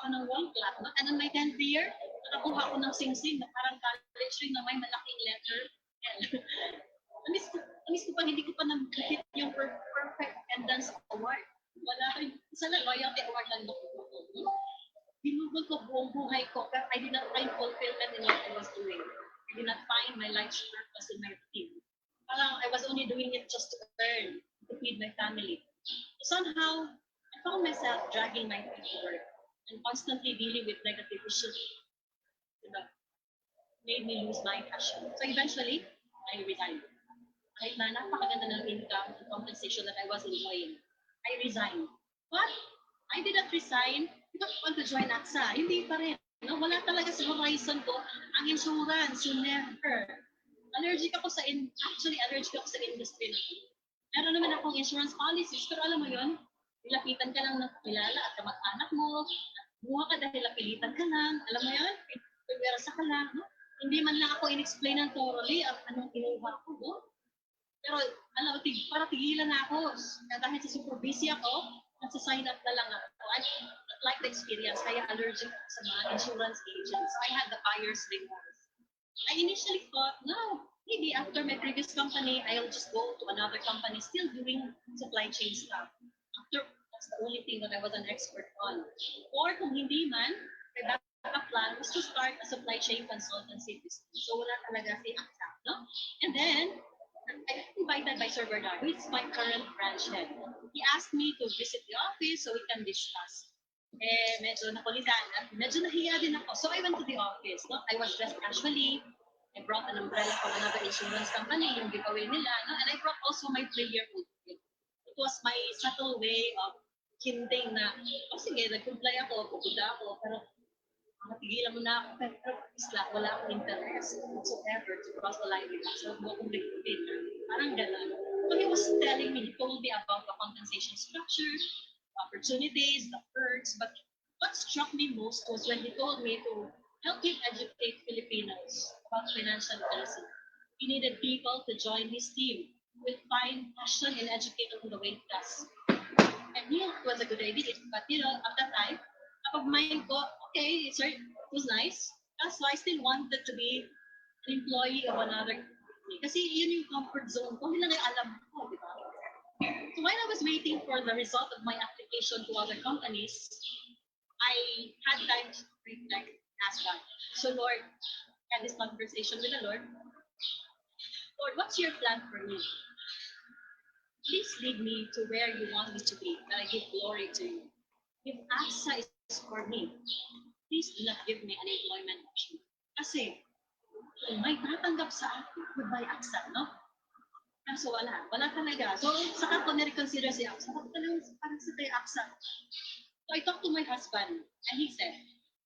ako ng wall clock. No? And on my 10th year, nakakuha ako ng sing-sing na parang college ring na may malaking letter. Amis ko pa, hindi ko pa nag-hit yung perfect attendance award. Wala rin. Isa lang, loyalty award lang nakuha ko. Binubog ko buong buhay ko, but I did not find fulfillment in what I was doing. I did not find my life's purpose in my routine. Parang I was only doing it just to earn, to feed my family. So somehow, I found myself dragging my feet to work and constantly dealing with negative issues that made me lose my passion. So eventually, I resigned. Kahit na napakaganda ng income and compensation that I was enjoying, I resigned. But I didn't resign because I want to join AXA. Hindi pa rin. No? Wala talaga sa horizon ko ang insurance. Never. Allergic ako sa industry na ito. Meron naman akong insurance policies, pero alam mo yun, nilapitan ka lang ng kilala at kamag-anak mo, buha ka dahil napilitan ka lang, alam mo yun, pagwerasa ka lang, no? Hindi man lang ako in-explain ng thoroughly ang anong inuha ko, no? Pero, alam mo, para tigilan na ako, dahil sa super busy ako, nasa-sign up na lang ako. I like the experience, kaya allergic ako sa mga insurance agents. So I had the buyer's remorse. I initially thought, no, maybe after my previous company, I'll just go to another company still doing supply chain stuff. That's the only thing that I was an expert on. Or kung hindi man, my backup plan was to start a supply chain consultancy business. So wala talaga si AXA, no? And then, I got invited by Sir Bernard, who is my current branch head. He asked me to visit the office so we can discuss. Medyo nakulitan at medyo nahiya din ako. So I went to the office. No? I was dressed casually. I brought an umbrella from another insurance company, yung giveaway nila. No? And I brought also my prayer-food. It was my subtle way of hinting na, sige, nag-comply ako, pupunta ako, pero matigilan mo na ako. Pero isla, wala akong interest whatsoever to cross the line with us. So, huwag akong recruited. Parang gano'n. So he was telling me, he told me about the compensation structure, opportunities, the perks, but what struck me most was when he told me to help him educate Filipinos about financial policy. He needed people to join his team with find passion in educating the weight class. And it was a good idea, but at that time, kapag mind ko, okay, sir, it was nice. So I still wanted to be an employee of another company. Kasi yun yung comfort zone ko, hindi lang yung alam ko, di ba? So while I was waiting for the result of my application to other companies, I had time to reflect, ask God. So Lord, I had this conversation with the Lord. Lord, what's your plan for me? Please lead me to where you want me to be, that I give glory to you. If AXA is for me, please do not give me an employment option. Kasi, kung may tatanggap sa akin, goodbye AXA, no? Kaso wala talaga. So, saka ko na-reconsider si AXA. Saka talagang parang sa kay AXA. So, I talked to my husband, and he said,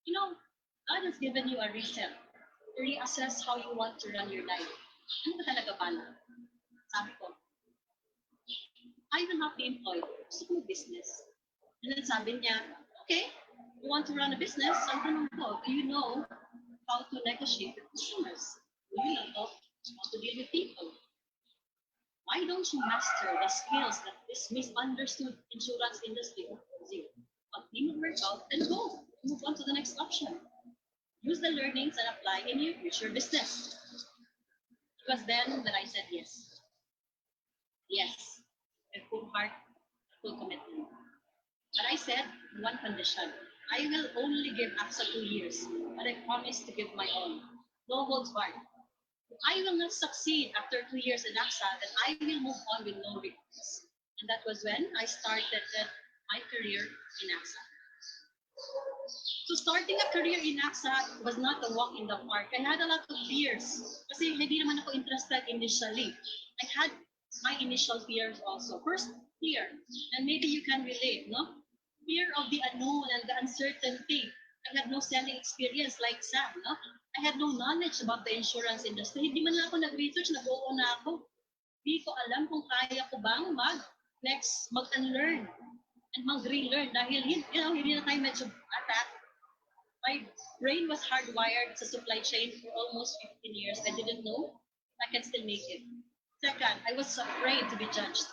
God has given you a reset to reassess how you want to run your life. Ano ba talaga pala? Sabi ko, I will not be employed. Gusto ko business. And then sabi niya, okay, you want to run a business? Ang tanong ko, do you know how to negotiate with customers? Do you know how to deal with people? Why don't you master the skills that this misunderstood insurance industry offers you? Continue to work out and go. Move on to the next option. Use the learnings and apply in your future business. It was then that I said yes. Yes. With full heart, full commitment. But I said, one condition. I will only give AXA 2 years, but I promise to give my all. No holds barred. If I will not succeed after 2 years in AXA, then I will move on with no regrets. And that was when I started my career in AXA. So starting a career in AXA was not a walk in the park. I had a lot of fears kasi hindi naman ako interested initially. I had my initial fears also. First, fear. And maybe you can relate, no? Fear of the unknown and the uncertainty. I had no selling experience like Sam, no? I had no knowledge about the insurance industry. Hindi man lang ako nag-research, nag-oo na ako. Hindi ko alam kung kaya ko bang mag-unlearn and mag-relearn dahil hindi na tayo medyo bata. My brain was hardwired sa supply chain for almost 15 years. I didn't know if I can still make it. Second, I was afraid to be judged.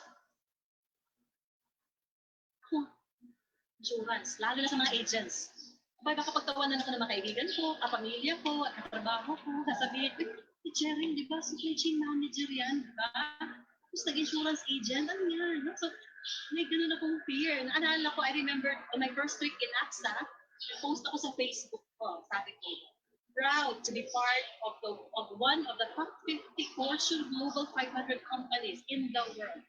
Insurance, lalo na sa mga agents. baka pagtawanan ako ng mga kaibigan ko, kapamilya ko, at katrabaho ko, sasabihin, si Cheryl, di ba, supply chain manager yan, di ba? Tapos nag-insurance agent, ano yan? No? So, may ganun akong fear. Naalala ko, I remember on my first week in AXA, post ako sa Facebook ko, sabi ko, proud to be part of one of the top 50 Fortune Global 500 companies in the world.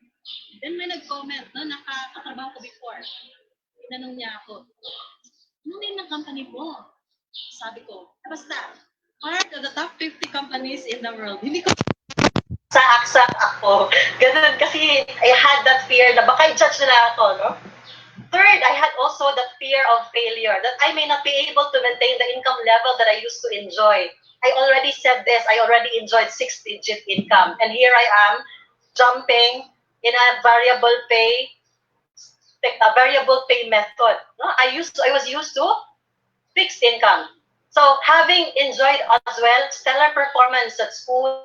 Then may nag-comment, no, nakakatrabaho ko before. Tinanong niya ako, ano name ng company mo? Sabi ko, basta, part of the top 50 companies in the world. Hindi ko sa AXA ako. Ganun kasi I had that fear na baka i-judge nila ako, no? Third, I had also that fear of failure, that I may not be able to maintain the income level that I used to enjoy. I already said this, I already enjoyed 6-digit income. And here I am, jumping in a variable pay method. No? I was used to fixed income. So having enjoyed as well stellar performance at school,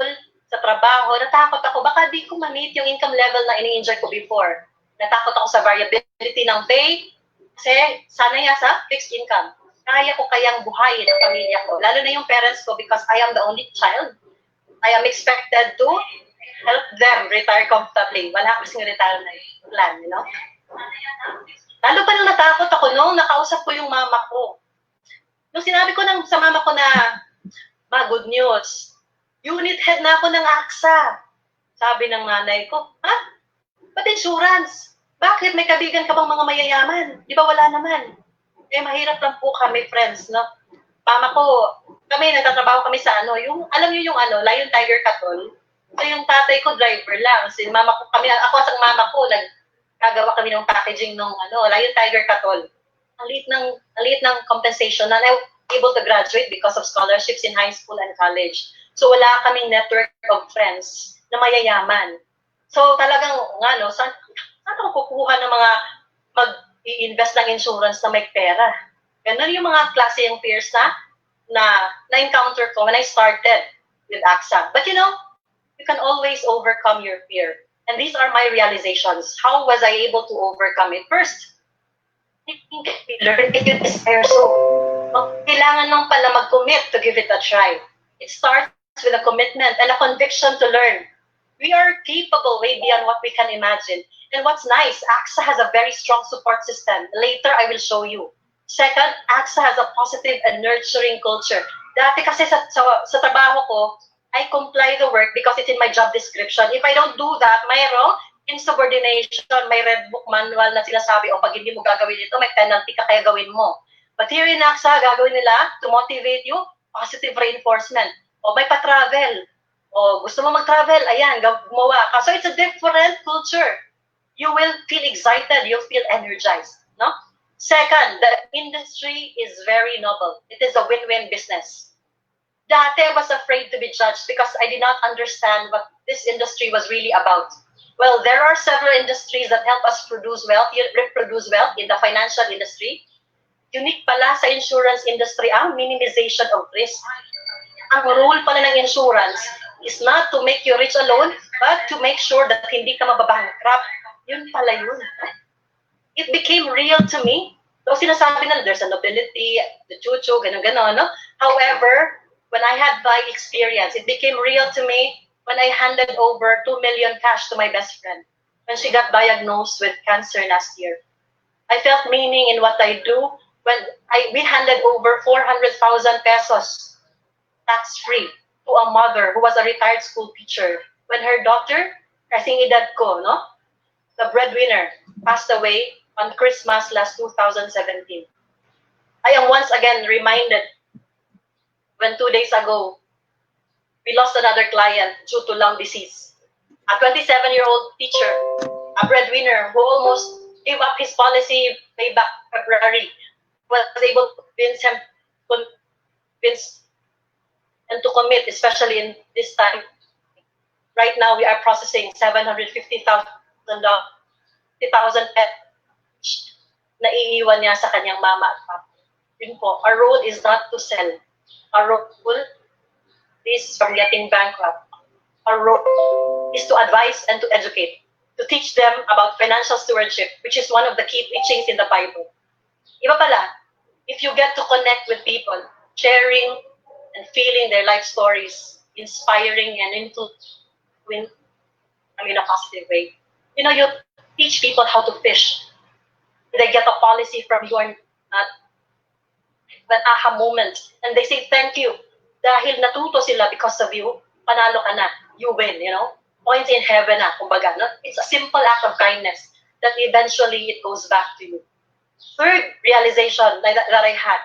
sa trabaho, natakot ako, baka di ko ma-meet yung income level na ini-enjoy ko before. Natakot ako sa variability ng pay, kasi sanay sa fixed income. Kaya ko kayang buhayin ang pamilya ko, lalo na yung parents ko because I am the only child. I am expected to help them retire comfortably. Wala kasing retirement plan, you know? Lalo pa nung natakot ako nung nakausap ko yung mama ko. Nung sinabi ko sa mama ko na, good news, unit head na ako ng AXA. Sabi ng nanay ko, ha? Ba't insurance? Bakit? May kabigan ka bang mga mayayaman? Di ba wala naman? Mahirap lang po kami, friends, no? Mama ko, nagtatrabaho kami sa alam niyo yung Lion Tiger Katol? So yung tatay ko, driver lang. Si mama ko, ako at ang mama ko, nagkagawa kami ng packaging ng Lion Tiger Katol. Ang liit ng compensation na I was able to graduate because of scholarships in high school and college. So wala kaming network of friends na mayayaman. So talagang saan ako kukuha ng mga mag-i-invest ng insurance na may pera? Ganun yung mga klase yung fears na-encounter ko when I started with AXA. But you can always overcome your fear. And these are my realizations. How was I able to overcome it? First, learn if you despair so. Kailangan nung pala mag-commit to give it a try. It starts with a commitment and a conviction to learn. We are capable way beyond what we can imagine. And what's nice, AXA has a very strong support system. Later, I will show you. Second, AXA has a positive and nurturing culture. Dati kasi sa trabaho ko, I comply the work because it's in my job description. If I don't do that, mayroong insubordination, may red book manual na sinasabi, pag hindi mo gagawin ito, may penalty ka kaya gawin mo. But here in AXA, gagawin nila to motivate you, positive reinforcement. May pa-travel. Gusto mo mag-travel, ayan, gumawa ka. So it's a different culture. You will feel excited, you'll feel energized. No? Second, the industry is very noble. It is a win-win business. Dati I was afraid to be judged because I did not understand what this industry was really about. Well, there are several industries that help us reproduce wealth in the financial industry. Unique pala sa insurance industry ang minimization of risk. Ang rule pala ng insurance is not to make you rich alone, but to make sure that hindi ka mababankrupt. Yun pala yun. It became real to me. So sinasabi na there's a nobility, the chuchu, gano'n-gano'n, no? However, when I had my experience, it became real to me when I handed over 2 million cash to my best friend when she got diagnosed with cancer last year. I felt meaning in what I do when we handed over 400,000 pesos tax-free to a mother who was a retired school teacher when her daughter, kasing edad ko, no? The breadwinner, passed away on Christmas last 2017. I am once again reminded when 2 days ago, we lost another client due to lung disease. A 27-year-old teacher, a breadwinner who almost gave up his policy way back February, was able to convince and to commit, especially in this time. Right now, we are processing 750,000 pet na iiwan niya sa kanyang mama at papa. Yun po, our role is not to sell. Our role is from getting bankrupt. Our role is to advise and to educate, to teach them about financial stewardship, which is one of the key teachings in the Bible. Iba pala, if you get to connect with people, sharing and feeling their life stories, inspiring and in a positive way. You know, you teach people how to fish. They get a policy from you and an aha moment. And they say, thank you. Dahil natuto sila because of you, panalo ka na. You win, you know. Points in heaven na, kumbaga. No? It's a simple act of kindness that eventually it goes back to you. Third realization that I had,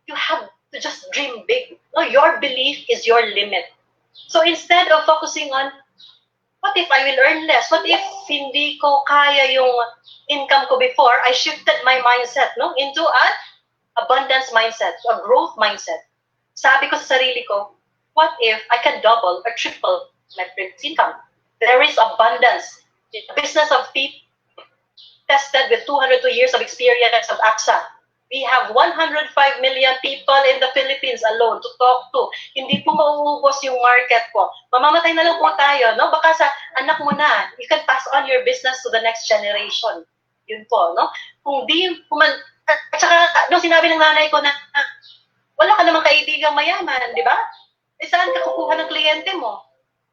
you have to just dream big. No, your belief is your limit. So instead of focusing on, what if I will earn less? What if hindi ko kaya yung income ko before? I shifted my mindset into an abundance mindset, a growth mindset. Sabi ko sa sarili ko, what if I can double or triple my previous income? There is abundance. The business of people tested with 202 years of experience of AXA. We have 105 million people in the Philippines alone to talk to. Hindi po mauubos yung market ko. Mamamatay na lang po tayo, no? Baka sa anak mo na, you can pass on your business to the next generation. Yun po, no? Kung di, at saka, nung sinabi ng nanay ko na, wala ka namang kaibigang mayaman, di ba? Saan ka kukuha ng kliyente mo?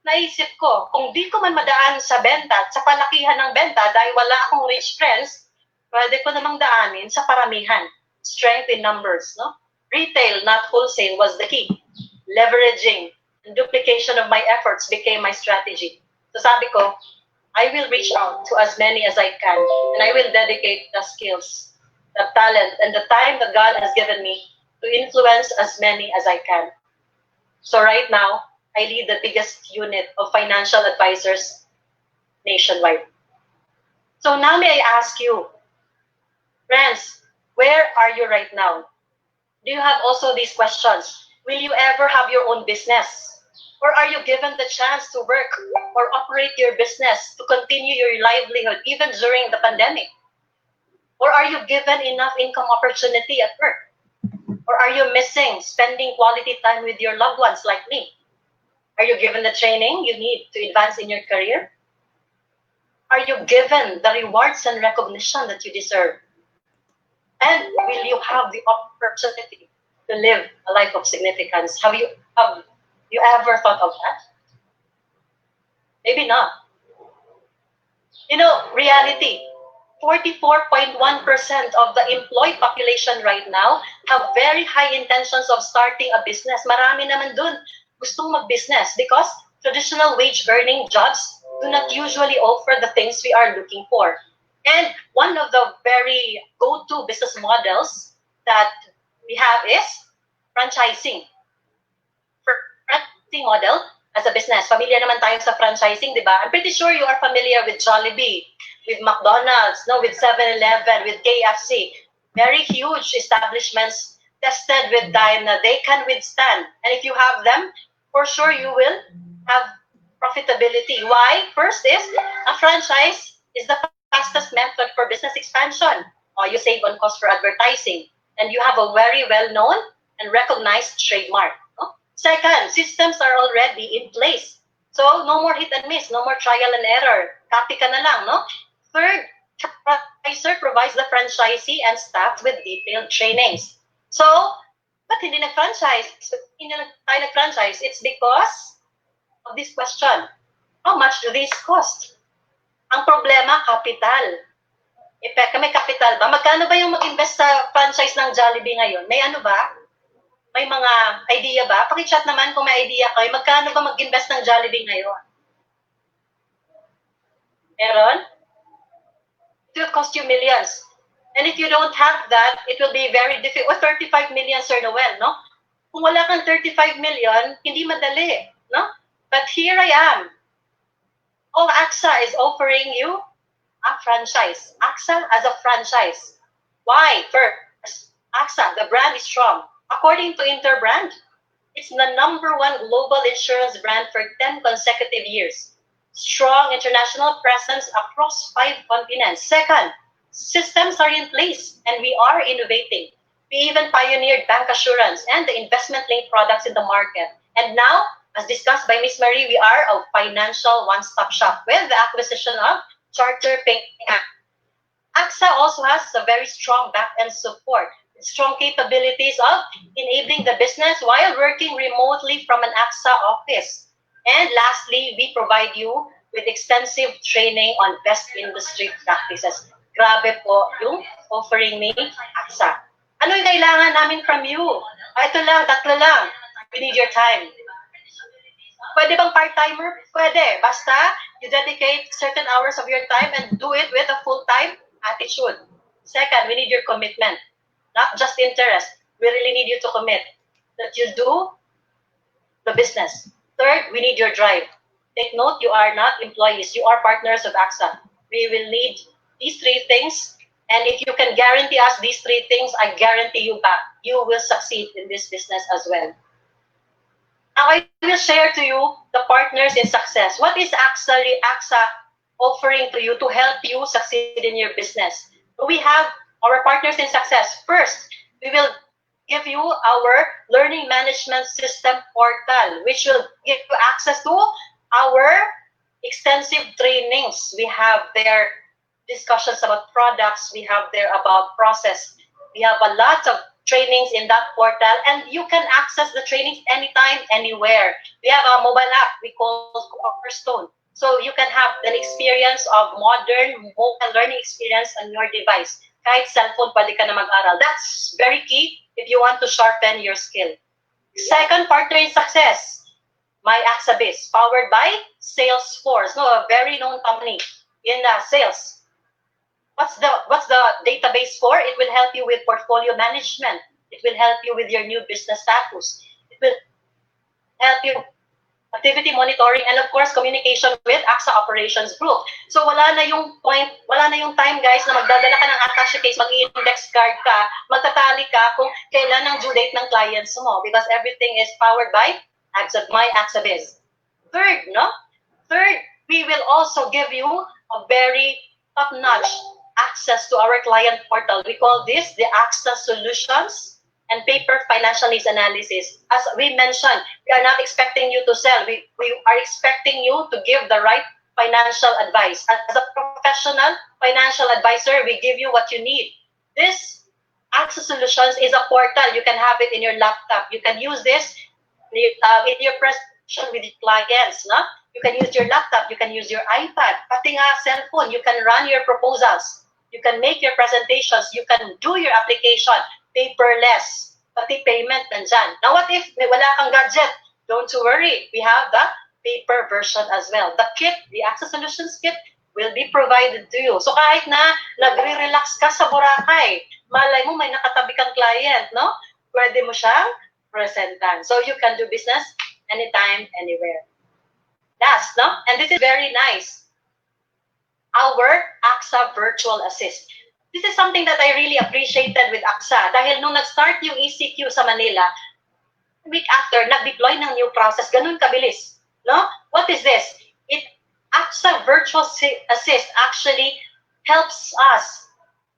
Naisip ko, kung di ko man madaan sa benta, sa palakihan ng benta, dahil wala akong rich friends, pwede ko namang daanin sa paramihan. Strength in numbers, no? Retail, not wholesale, was the key. Leveraging and duplication of my efforts became my strategy. So sabi ko, I will reach out to as many as I can, and I will dedicate the skills, the talent, and the time that God has given me to influence as many as I can. So right now, I lead the biggest unit of financial advisors nationwide. So now may I ask you, friends, where are you right now? Do you have also these questions? Will you ever have your own business? Or are you given the chance to work or operate your business to continue your livelihood even during the pandemic? Or are you given enough income opportunity at work? Or are you missing spending quality time with your loved ones like me? Are you given the training you need to advance in your career? Are you given the rewards and recognition that you deserve? And will you have the opportunity to live a life of significance? Have you ever thought of that? Maybe not. You know, reality, 44.1% of the employed population right now have very high intentions of starting a business. Marami naman dun gustong mag-business because traditional wage earning jobs do not usually offer the things we are looking for. And one of the very go-to business models that we have is franchising. Franchising model as a business. Familiar naman tayo sa franchising, di ba? I'm pretty sure you are familiar with Jollibee, with McDonald's, with 7-Eleven, with KFC. Very huge establishments tested with time na they can withstand. And if you have them, for sure you will have profitability. Why? First is, a franchise is the fastest method for business expansion. You save on cost for advertising, and you have a very well-known and recognized trademark. No? Second, systems are already in place. So, no more hit and miss, no more trial and error. Copy ka na lang, no? Third, franchisor provides the franchisee and staff with detailed trainings. So, ba't hindi nag-franchise? Hindi tayo nag-franchise? It's because of this question. How much do these cost? Ang problema, capital. May capital ba? Magkano ba yung mag-invest sa franchise ng Jollibee ngayon? May ano ba? May mga idea ba? Paki-chat naman kung may idea kayo. Magkano ba mag-invest ng Jollibee ngayon? Meron? It will cost you millions. And if you don't have that, it will be very difficult. 35 million, Sir Noel, no? Kung wala kang 35 million, hindi madali, no? But here I am. AXA is offering you a franchise. AXA as a franchise. Why? First, AXA, the brand is strong. According to Interbrand, it's the #1 global insurance brand for 10 consecutive years. Strong international presence across 5 continents. Second, systems are in place and we are innovating. We even pioneered bank assurance and the investment-linked products in the market. And now, as discussed by Ms. Marie, we are a financial one-stop shop with the acquisition of Charter Paying Act. AXA also has a very strong back-end support. strong capabilities of enabling the business while working remotely from an AXA office. And lastly, we provide you with extensive training on best industry practices. Grabe po yung offering ni AXA. Ano yung kailangan namin from you? Ito lang, tatlo lang. We need your time. Pwede bang part-timer? Pwede. Basta you dedicate certain hours of your time and do it with a full-time attitude. Second, we need your commitment. Not just interest. We really need you to commit. That you do the business. Third, we need your drive. Take note, you are not employees. You are partners of AXA. We will need these three things. And if you can guarantee us these three things, I guarantee you back, you will succeed in this business as well. Now, I will share to you the partners in success. What is AXA offering to you to help you succeed in your business? We have our partners in success. First, we will give you our learning management system portal, which will give you access to our extensive trainings. We have there discussions about products. We have there about process. We have a lot of trainings in that portal, and you can access the trainings anytime, anywhere. We have a mobile app we call Cornerstone. So you can have an experience of modern mobile learning experience on your device. Kahit cellphone, pwede ka na mag-aral. That's very key if you want to sharpen your skill. Second, partner in success. My AXA Biz, powered by Salesforce, a very known company in sales. What's the database for? It will help you with portfolio management. It will help you with your new business status. It will help you activity monitoring, and of course, communication with AXA Operations Group. So wala na yung time, guys, na magdadala ka ng attaché case, mag-index card ka, magtatali ka kung kailan ang due date ng clients mo, because everything is powered by my AXA Biz. Third, we will also give you a very top-notch access to our client portal. We call this the AXA Solutions and Paper Financial Needs Analysis. As we mentioned, we are not expecting you to sell. We are expecting you to give the right financial advice. As a professional financial advisor, we give you what you need. This AXA Solutions is a portal. You can have it in your laptop. You can use this in your presentation with your clients. You can use your laptop. You can use your iPad. Pati nga cellphone. You can run your proposals. You can make your presentations. You can do your application paperless. Pati payment nandyan. Now, what if wala kang gadget? Don't worry. We have the paper version as well. The kit, the AXA Solutions kit, will be provided to you. So kahit na nagre-relax ka sa Boracay, malay mo may nakatabi kang client, pwede mo siyang presentan. So you can do business anytime, anywhere. Last, and this is very nice. Our AXA Virtual Assist. This is something that I really appreciated with AXA dahil nung nag-start yung ECQ sa Manila, a week after, nag-deploy ng new process. Ganun kabilis. What is this? AXA Virtual Assist actually helps us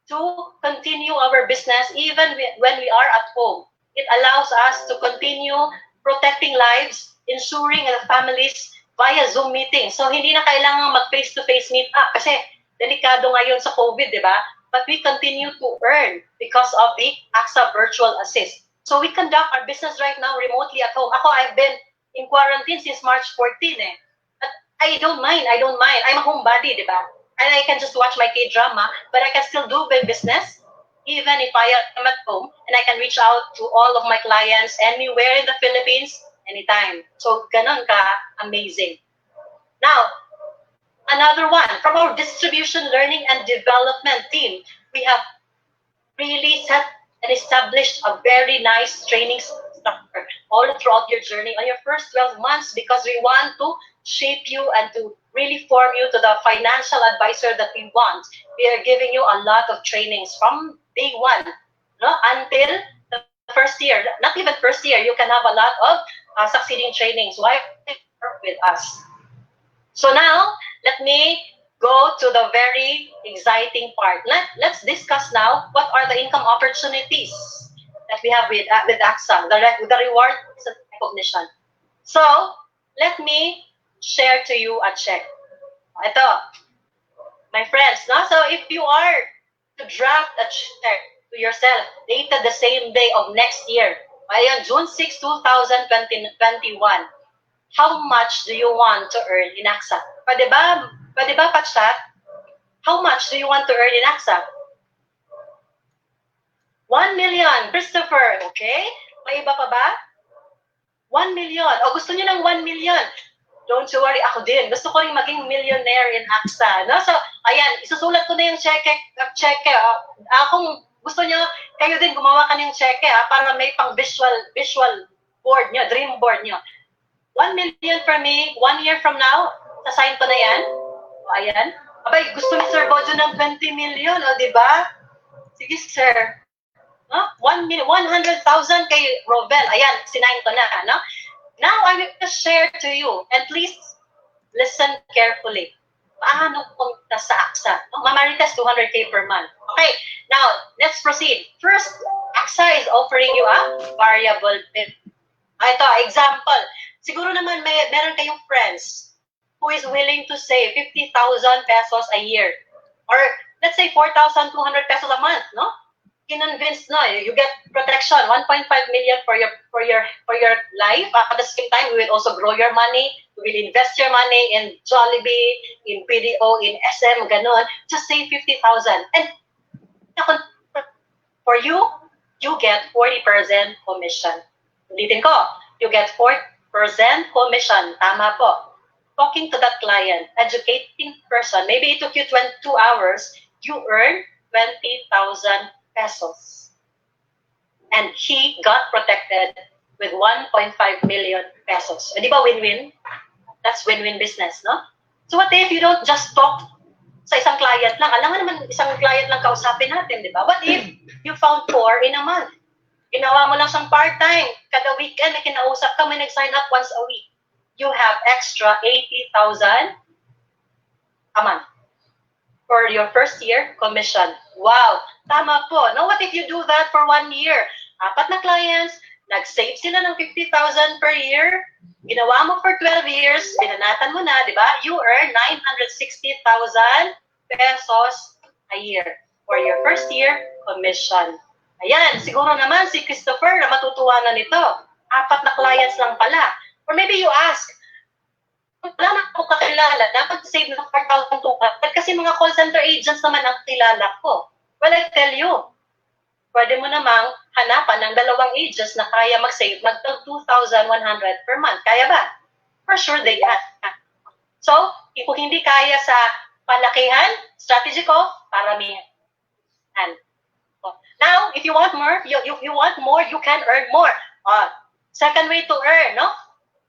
to continue our business even when we are at home. It allows us to continue protecting lives, ensuring the families via Zoom meeting. So, hindi na kailangan mag-face-to-face meet up kasi delikado ngayon sa COVID, di ba? But we continue to earn because of the AXA Virtual Assist. So, we conduct our business right now remotely at home. I've been in quarantine since March 14 But I don't mind. I'm a homebody, di ba? And I can just watch my K-drama, but I can still do my business even if I am at home, and I can reach out to all of my clients anywhere in the Philippines, anytime. So, ganon ka amazing. Now, another one, from our distribution, learning, and development team, we have really set and established a very nice training structure all throughout your journey on your first 12 months because we want to shape you and to really form you to the financial advisor that we want. We are giving you a lot of trainings from day one until the first year. Not even first year, you can have a lot of succeeding trainings. Why work with us? So now, let me go to the very exciting part. Let's discuss now what are the income opportunities that we have with AXA, the reward and recognition. So, let me share to you a check. Ito, my friends, so if you are to draft a check to yourself, dated the same day of next year. Ayan, June 6, 2021. How much do you want to earn in AXA? Pwede ba? Pwede ba, Patchat? How much do you want to earn in AXA? 1 million. Christopher, okay? May iba pa ba? 1 million. O gusto niyo ng 1 million? Don't you worry, ako din. Gusto ko rin maging millionaire in AXA. No? So, ayan, isusulat ko na yung cheque. Kung gusto niyo, kayo din gumawa ka ng cheque para may pang visual board niyo, dream board niyo. 1 million for me, 1 year from now, sasign ko na yan. O, ayan. Abay, gusto ni Sir Bojo ng 20 million, o, diba? Sige, sir. No? 100,000 kay Robel. Ayan, sinign ko na. No? Now, I will share to you, and please listen carefully. Paano punta sa AXA? No? Mamaritas, 200K per month. Okay, now, let's proceed. First, AXA is offering you a variable pay. Ito, example. Siguro naman meron kayong friends who is willing to save 50,000 pesos a year. Or, let's say, 4,200 pesos a month, no? Convinced, no? You get protection, 1.5 million for your life. At the same time, we will also grow your money. We will invest your money in Jollibee, in PDO, in SM, ganon. Just save 50,000. And for you, you get 40% commission. Ulitin ko, you get 40% commission. Tama po. Talking to that client, educating person, maybe it took you 22 hours, you earn 20,000 pesos. And he got protected with 1.5 million pesos. Di ba win-win? That's win-win business, no? So what if you don't just talk sa isang client lang? Alam nga naman, isang client lang kausapin natin, di ba? What if you found 4 in a month? Ginawa mo lang siyang part-time. Kada weekend, may kinausap ka, may nag-sign up once a week. You have extra 80,000 a month for your first year commission. Wow! Tama po. Now, what if you do that for 1 year? 4 na clients, nag-save sila ng 50,000 per year, ginawa mo for 12 years, binanatan mo na, di ba? You earn 960,000 pesos a year for your first year commission. Ayan, siguro naman si Christopher na matutuwa na nito. 4 na clients lang pala. Or maybe you ask, wala na ako kakilala, dapat save ng 4,200 kasi mga call center agents naman ang kilala ko. Well, I tell you, pwede mo namang hanapan ng 2 agents na kaya mag-save mag-2,100 per month. Kaya ba? For sure they can. So, kung hindi kaya sa palakihan, strategy ko, paramihan. Now, if you want more, you can earn more. Second way to earn, no?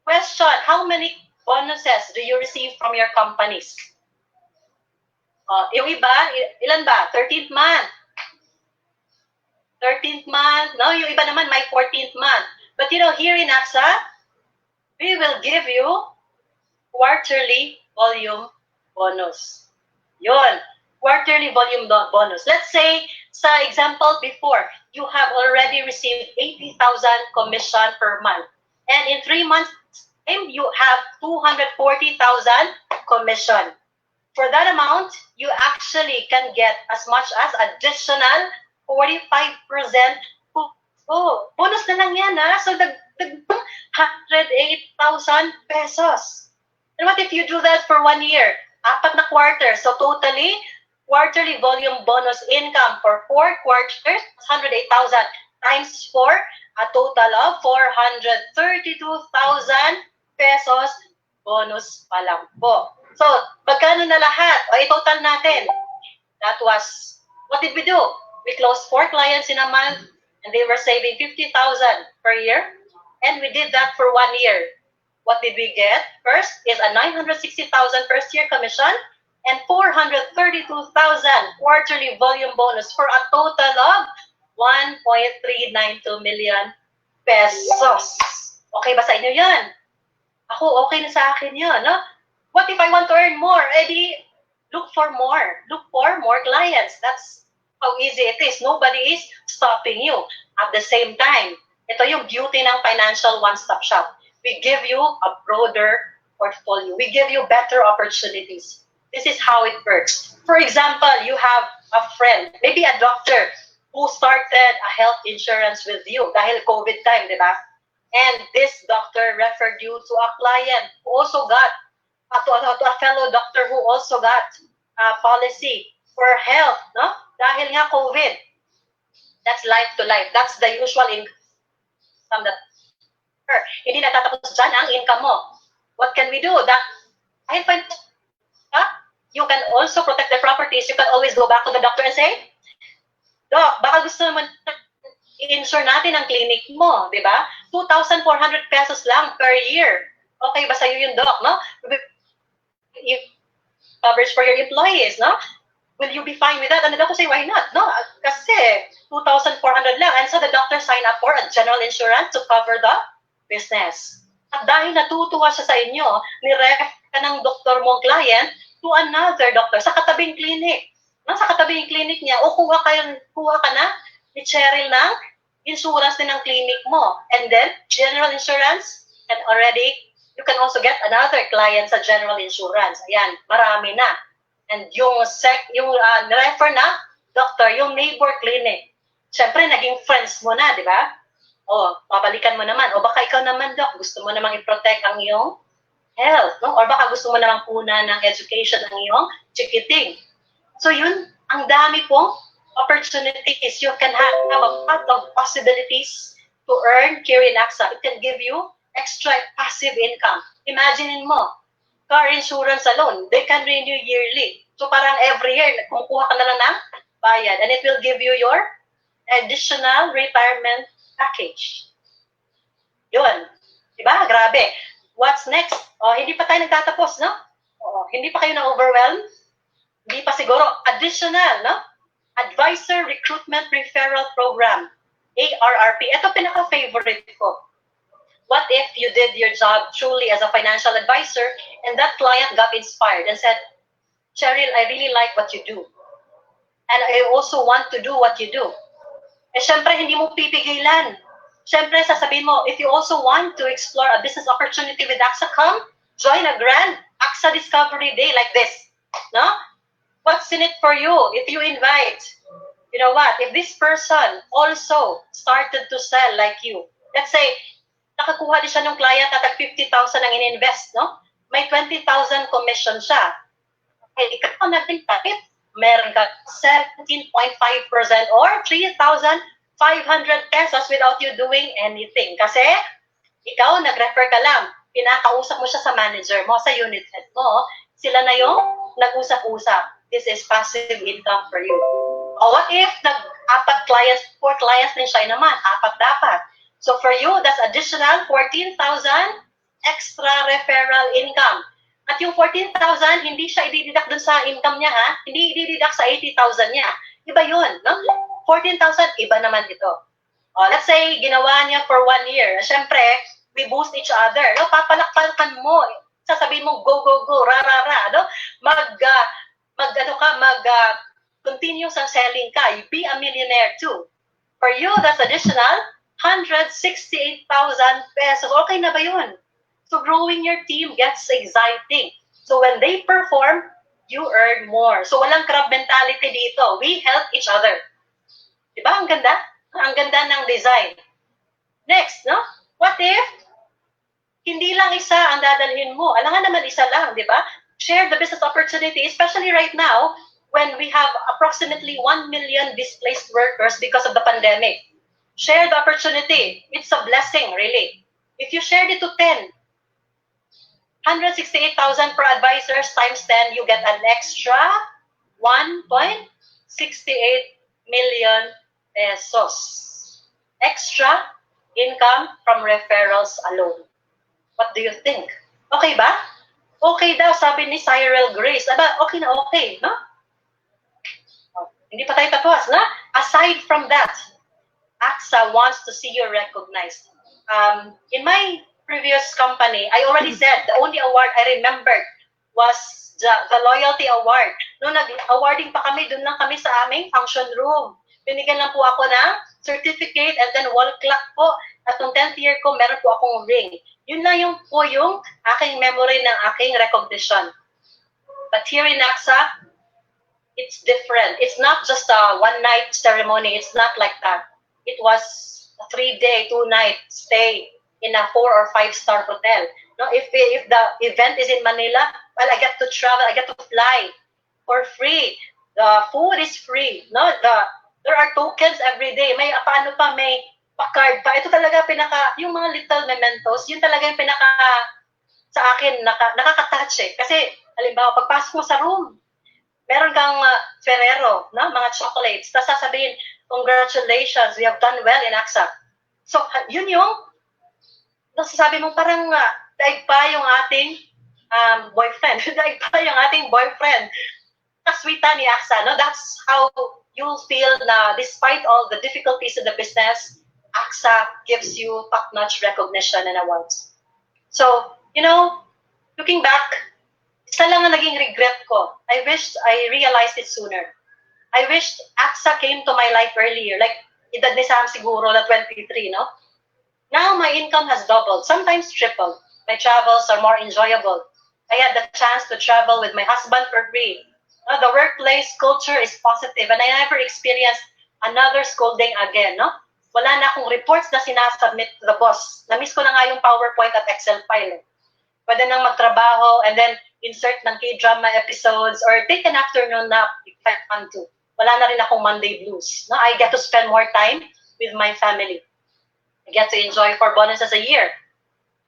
Question, how many bonuses do you receive from your companies? Yung iba, ilan ba? 13th month. 13th month. No, yung iba naman may 14th month. But you know, here in AXA, we will give you quarterly volume bonus. Yun, quarterly volume bonus. Let's say, sa example before, you have already received 80,000 commission per month. And in 3 months, you have 240,000 commission. For that amount, you actually can get as much as additional 45%. Oh, bonus na lang yan, ha? So, 108,000 pesos. And what if you do that for 1 year? 4 na quarter. So, totally, quarterly volume bonus income for 4 quarters, 108,000 times 4, a total of 432,000 pesos bonus pa lang po. So, pagkano na lahat? O, i-total natin. That was, what did we do? We closed 4 clients in a month and they were saving 50,000 per year. And we did that for 1 year. What did we get? First is a 960,000 first year commission and 432,000 quarterly volume bonus for a total of 1.392 million pesos. Okay ba sa inyo yan? Ako, okay na sa akin yun, no? What if I want to earn more? Edi, look for more. Look for more clients. That's how easy it is. Nobody is stopping you. At the same time, ito yung beauty ng financial one-stop shop. We give you a broader portfolio. We give you better opportunities. This is how it works. For example, you have a friend, maybe a doctor, who started a health insurance with you dahil COVID time, di ba? And this doctor referred you to a client who also got, to a fellow doctor who also got a policy for health, no? Dahil nga COVID. That's life to life. That's the usual income that hindi natatapos dyan ang income mo. What can we do? Kahit pa, you can also protect the properties. You can always go back to the doctor and say, Doc, baka gusto naman i-insure natin ang clinic mo, di ba? 2,400 pesos lang per year. Okay ba sa'yo yun, Doc, no? Coverage for your employees, no? Will you be fine with that? And the doctor say, why not? No, kasi 2,400 lang. And so the doctor signed up for a general insurance to cover the business. At dahil natutuwa siya sa inyo, niref ka ng doktor mong client to another doctor sa katabing clinic. No, sa katabing clinic niya, o kuha ka na ni Cheryl ng insurance din ng clinic mo. And then, general insurance, and already, you can also get another client sa general insurance. Ayan, marami na. And yung refer na, doctor, yung neighbor clinic. Siyempre, naging friends mo na, di ba? O, babalikan mo naman. O baka ikaw naman, Doc, gusto mo namang i-protect ang iyong health, no? Or baka gusto mo namang puna ng education ang iyong chikiting. So yun, ang dami pong opportunities. You can have a lot of possibilities to earn here in AXA. It can give you extra passive income. Imagine mo, car insurance alone, they can renew yearly. So parang every year, kumukuha ka na lang ng bayad. And it will give you your additional retirement package. Yun. Diba? Grabe. What's next? Oh, hindi pa tayo nagtatapos, no? Oh, hindi pa kayo na-overwhelm? Hindi pa siguro. Additional, no? Advisor Recruitment Referral Program. ARRP. Ito pinaka-favorite ko. What if you did your job truly as a financial advisor and that client got inspired and said, Cheryl, I really like what you do. And I also want to do what you do. Eh, syempre, hindi mo pipigilan. Syempre, sasabihin mo, if you also want to explore a business opportunity with AXA, come, join a grand AXA Discovery Day like this. No? What's in it for you if you invite, you know what, if this person also started to sell like you, let's say, nakakuha din siya ng client na tag 50,000 ang in-invest, no? May 20,000 commission siya. Okay, ikaw natin tapit, meron ka 17.5% or 3,500 pesos without you doing anything. Kasi, ikaw, nag-refer ka lang. Pinakausap mo siya sa manager mo, sa unit head mo. Sila na yung nag-usap-usap. This is passive income for you. O what if nag-4 clients din siya naman? 4 dapat. So for you, that's additional 14,000 extra referral income. At yung 14,000, hindi siya i-deduct dun sa income niya, ha? Hindi i-deduct sa 80,000 niya. Iba yun, no? 14,000, iba naman ito. Let's say, ginawa niya for 1 year. Siyempre, we boost each other. No? Papalakpakan mo. Sasabihin mo, go, go, go, ra. No? Continue sa selling ka. You be a millionaire too. For you, that's additional 168,000 pesos. Okay na ba yun? So growing your team gets exciting. So when they perform, you earn more. So walang crab mentality dito. We help each other. Diba? Ang ganda? Ang ganda ng design. Next, no? What if hindi lang isa ang dadalhin mo? Alangan naman isa lang, di ba? Share the business opportunity, especially right now when we have approximately 1 million displaced workers because of the pandemic. Share the opportunity. It's a blessing, really. If you shared it to 10, 168,000 per advisors times 10, you get an extra 1.68 million pesos. Extra income from referrals alone. What do you think? Okay ba? Okay daw, sabi ni Cyril Grace. Aba, okay na okay, no? Hindi pa tayo tapos, no? Aside from that, AXA wants to see you recognized. In my previous company, I already said the only award I remembered was the Loyalty Award. Noong nag-awarding pa kami, doon lang kami sa aming function room. Binigyan lang po ako ng certificate and then wall clock po. At noong 10th year ko, meron po akong ring. Yun lang yung aking memory ng aking recognition. But here in AXA, it's different. It's not just a one-night ceremony. It's not like that. It was a 3-day, 2-night stay in a 4 or 5 star hotel. No, if the event is in Manila, well, I get to travel. I get to fly for free. The food is free. No, there are tokens every day. May paano pa, may pa-card pa. Ito talaga yung mga little mementos, yun talaga yung sa akin nakaka-touch eh. Kasi halimbawa pagpasok mo sa room, meron kang Ferrero, no? Mga chocolates. Tapos sasabihin, congratulations, we have done well in AXA. So, yun yung nasasabi mo parang daig pa yung ating boyfriend. Daig pa yung ating boyfriend. Kaswitan ni AXA, no? That's how you'll feel na despite all the difficulties in the business, AXA gives you top-notch recognition and awards. So, looking back, isa lang ang naging regret ko. I wished I realized it sooner. I wished AXA came to my life earlier. Like, edad ni Sam siguro na 23, no? Now my income has doubled, sometimes tripled. My travels are more enjoyable. I had the chance to travel with my husband for free. The workplace culture is positive and I never experienced another scolding again, no? Wala na akong reports na sinasubmit to the boss. Na-miss ko na nga yung PowerPoint at Excel file. Pwede nang magtrabaho and then insert ng K-drama episodes or take an afternoon nap if I want to. Wala na rin akong Monday blues. No? I get to spend more time with my family. I get to enjoy 4 bonuses a year.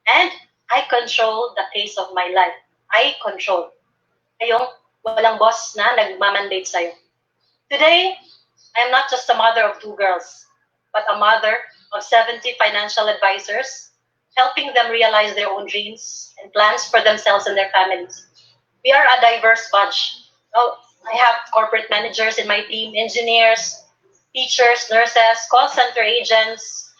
And I control the pace of my life. I control. Yung walang boss na nagmamandate sa'yo. Today, I am not just a mother of 2 girls, but a mother of 70 financial advisors, helping them realize their own dreams and plans for themselves and their families. We are a diverse bunch. I have corporate managers in my team, engineers, teachers, nurses, call center agents,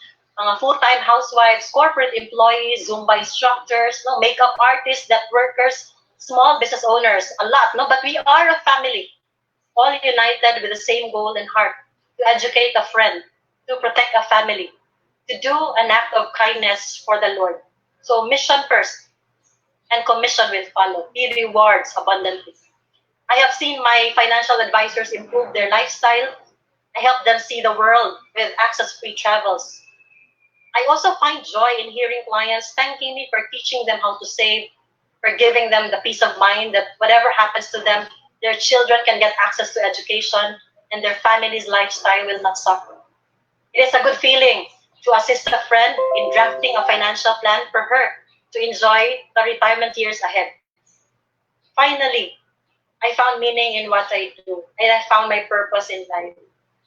full-time housewives, corporate employees, Zumba instructors, makeup artists, net workers, small business owners, a lot. But we are a family, all united with the same goal and heart, to educate a friend, to protect a family, to do an act of kindness for the Lord. So mission first, and commission will follow. He rewards abundantly. I have seen my financial advisors improve their lifestyle. I help them see the world with access-free travels. I also find joy in hearing clients thanking me for teaching them how to save, for giving them the peace of mind that whatever happens to them, their children can get access to education and their family's lifestyle will not suffer. It is a good feeling to assist a friend in drafting a financial plan for her to enjoy the retirement years ahead. Finally, I found meaning in what I do, and I found my purpose in life.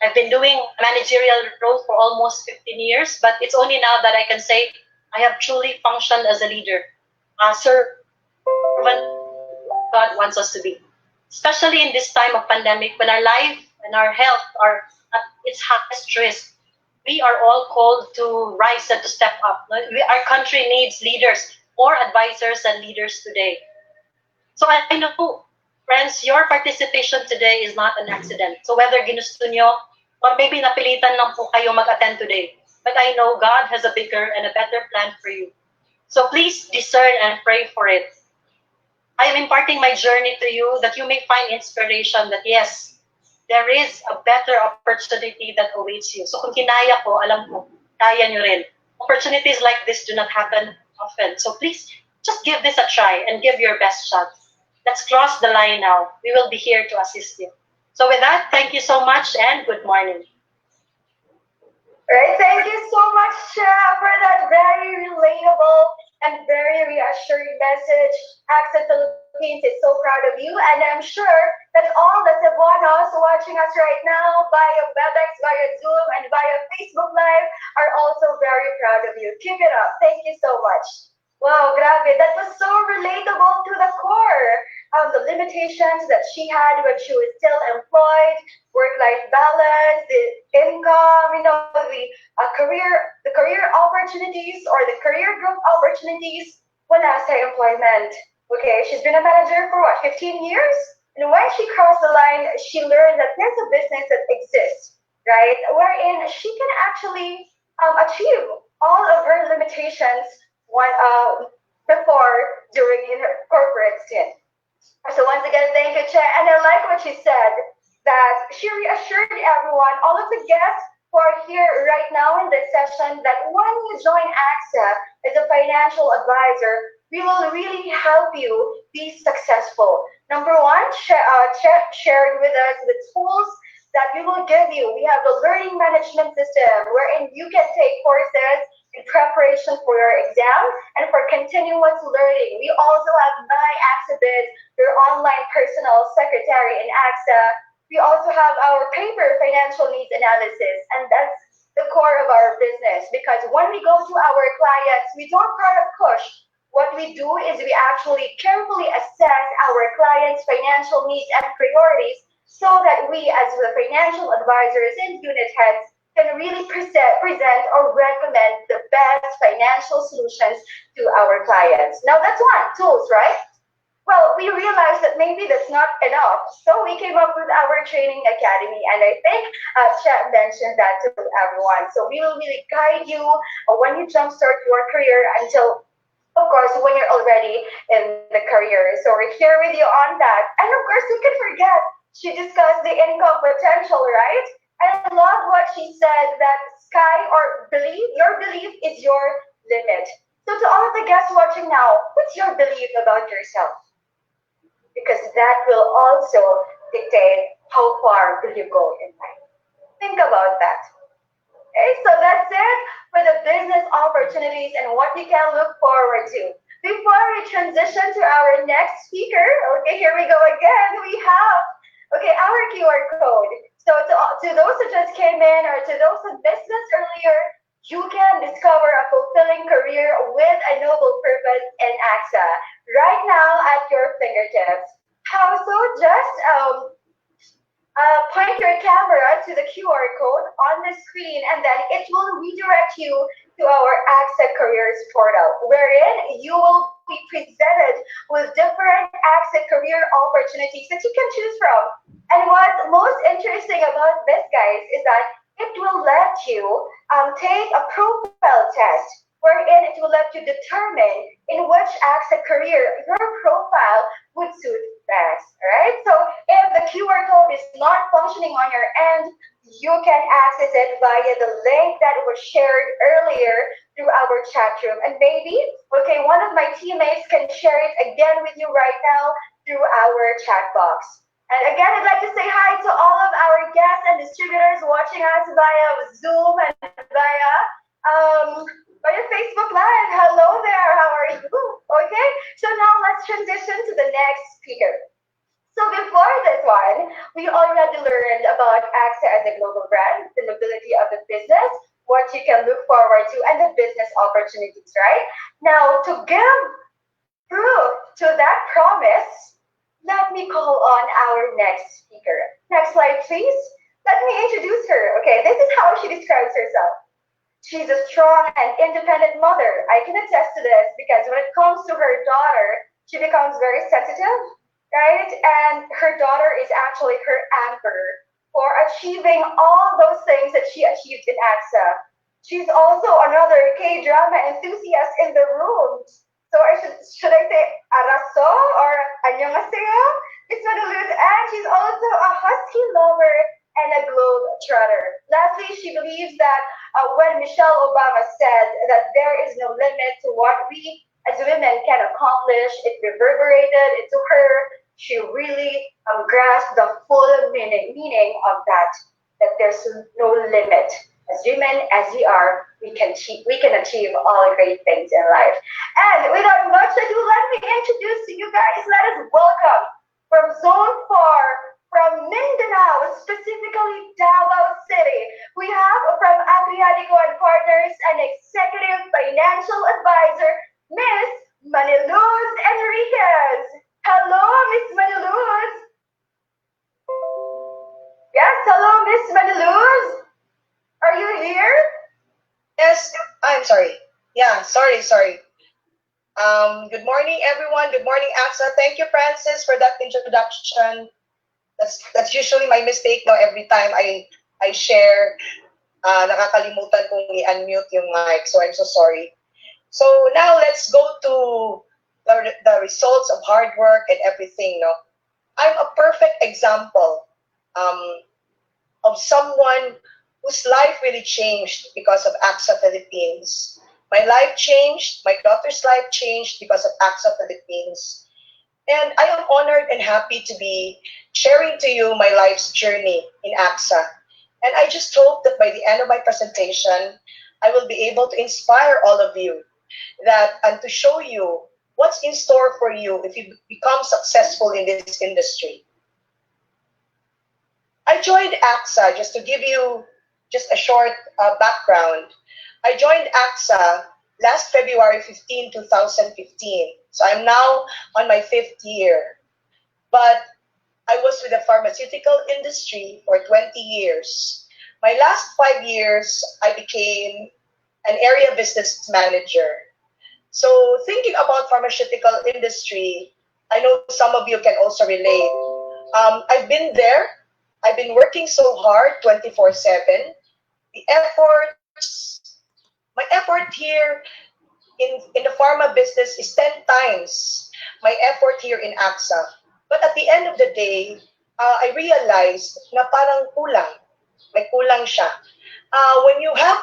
I've been doing a managerial role for almost 15 years, but it's only now that I can say I have truly functioned as a leader, a servant God wants us to be. Especially in this time of pandemic, when our life and our health are at its highest risk, we are all called to rise and to step up. Our country needs leaders, more advisors and leaders today. So I know, friends, your participation today is not an accident. So whether ginusto nyo, or maybe napilitan lang po kayo mag-attend today, but I know God has a bigger and a better plan for you. So please discern and pray for it. I am imparting my journey to you that you may find inspiration that yes, there is a better opportunity that awaits you. So kung kinaya ko, alam ko, kaya nyo rin. Opportunities like this do not happen often. So please, just give this a try and give your best shot. Let's cross the line now. We will be here to assist you. So with that, thank you so much and good morning. Right, thank you so much, for that very relatable and very reassuring message. AXA Philippines is so proud of you, and I'm sure that all the Cebuanos watching us right now via WebEx, via Zoom, and via Facebook Live are also very proud of you. Keep it up. Thank you so much. Wow, grabe. That was so relatable to the core. The limitations that she had when she was still employed, work-life balance, the income, the career opportunities or the career growth opportunities wala sa employment. Okay, she's been a manager for what, 15 years? And when she crossed the line, she learned that there's a business that exists, right? Wherein she can actually achieve all of her limitations before during in her corporate stint. So once again, thank you, Che. And I like what she said, that she reassured everyone, all of the guests who are here right now in this session, that when you join AXA as a financial advisor, we will really help you be successful. Number one, Che shared with us the tools that we will give you. We have the learning management system wherein you can take courses in preparation for your exam and for continuous learning. We also have My AXA Biz, your online personal secretary in AXA. We also have our paper financial needs analysis, and that's the core of our business, because when we go to our clients, we don't try to push. What we do is we actually carefully assess our clients' financial needs and priorities so that we, as the financial advisors and unit heads, can really present or recommend the best financial solutions to our clients. Now, that's one, tools, right? Well, we realized that maybe that's not enough. So we came up with our training academy. And I think Chet mentioned that to everyone. So we will really guide you when you jumpstart your career until, of course, when you're already in the career. So we're here with you on that. And of course, who can forget, she discussed the income potential, right? And I love what she said, that sky or belief, your belief is your limit. So to all of the guests watching now, what's your belief about yourself? Because that will also dictate how far will you go in life. Think about that. Okay, so that's it for the business opportunities and what you can look forward to. Before we transition to our next speaker, okay, here we go again. We have, okay, our QR code. So to those who just came in or to those who missed this earlier, you can discover a fulfilling career with a noble purpose in AXA right now at your fingertips. How so? Just point your camera to the QR code on the screen, and then it will redirect you to our AXA Careers portal, wherein you will be presented with different AXA career opportunities that you can choose from. And what's most interesting about this, guys, is that it will let you take a profile test, wherein it will let you determine in which AXA career your profile would suit best, right? So if the QR code is not functioning on your end, you can access it via the link that was shared earlier through our chat room. And maybe, okay, one of my teammates can share it again with you right now through our chat box. And again, I'd like to say hi to all of our guests and distributors watching us via Zoom and via Facebook Live. Hello there, how are you? Okay, so now let's transition to the next speaker. So before this one, we already learned about AXA as a global brand, the mobility of the business, what you can look forward to, and the business opportunities, right? Now, to give proof to that promise, let me call on our next speaker. Next slide, please. Let me introduce her. Okay, this is how she describes herself. She's a strong and independent mother. I can attest to this because when it comes to her daughter, she becomes very sensitive, right? And her daughter is actually her anchor for achieving all those things that she achieved in AXA. She's also another K-drama enthusiast in the room. So should I say araso or annyeonghaseyo? Miss Madaluz, and she's also a husky lover and a globe trotter. Lastly, she believes that when Michelle Obama said that there is no limit to what we as women can accomplish, it reverberated into her. She really grasped the full meaning of that there's no limit. As women as we are, we can achieve all great things in life. And without much ado, let me introduce to you guys, let us welcome from Zone 4, from Mindanao, specifically Davao City, we have from Adriatico and Partners, an executive financial advisor, Miss Maniluz Enriquez. Hello, Miss Maniluz. Yes, hello, Miss Maniluz. Are you here? Yes, I'm sorry. Yeah, sorry. Good morning, everyone. Good morning, AXA. Thank you, Francis, for that introduction. That's usually my mistake. No, every time I share, nakakalimutan kong i-unmute yung mic. So I'm so sorry. So now let's go to the results of hard work and everything. No, I'm a perfect example um, of someone whose life really changed because of AXA Philippines. My life changed, my daughter's life changed because of AXA Philippines. And I am honored and happy to be sharing to you my life's journey in AXA. And I just hope that by the end of my presentation, I will be able to inspire all of you that and to show you what's in store for you if you become successful in this industry. I joined AXA, just to give you just a short background. I joined AXA last February 15, 2015. So I'm now on my 5th year. But I was with the pharmaceutical industry for 20 years. My last 5 years, I became an area business manager. So thinking about pharmaceutical industry, I know some of you can also relate. I've been there. I've been working so hard 24/7. The efforts, my effort here in the pharma business is 10 times my effort here in AXA. But at the end of the day, I realized na parang kulang. May kulang siya. When you have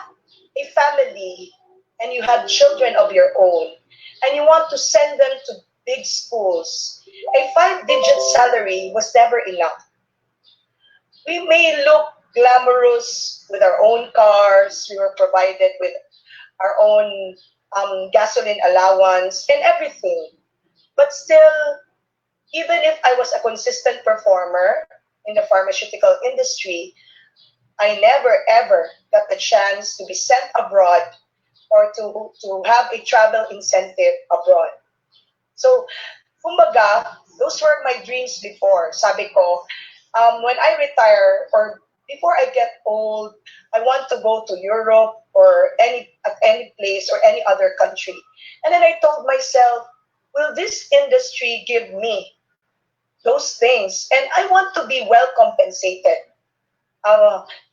a family and you have children of your own and you want to send them to big schools, a 5-digit salary was never enough. We may look glamorous with our own cars. We were provided with our own gasoline allowance and everything. But still, even if I was a consistent performer in the pharmaceutical industry, I never ever got the chance to be sent abroad or to have a travel incentive abroad. So, kumbaga, those were my dreams before. Sabi ko, when I retire or before I get old, I want to go to Europe or any place or any other country. And then I told myself, will this industry give me those things? And I want to be well compensated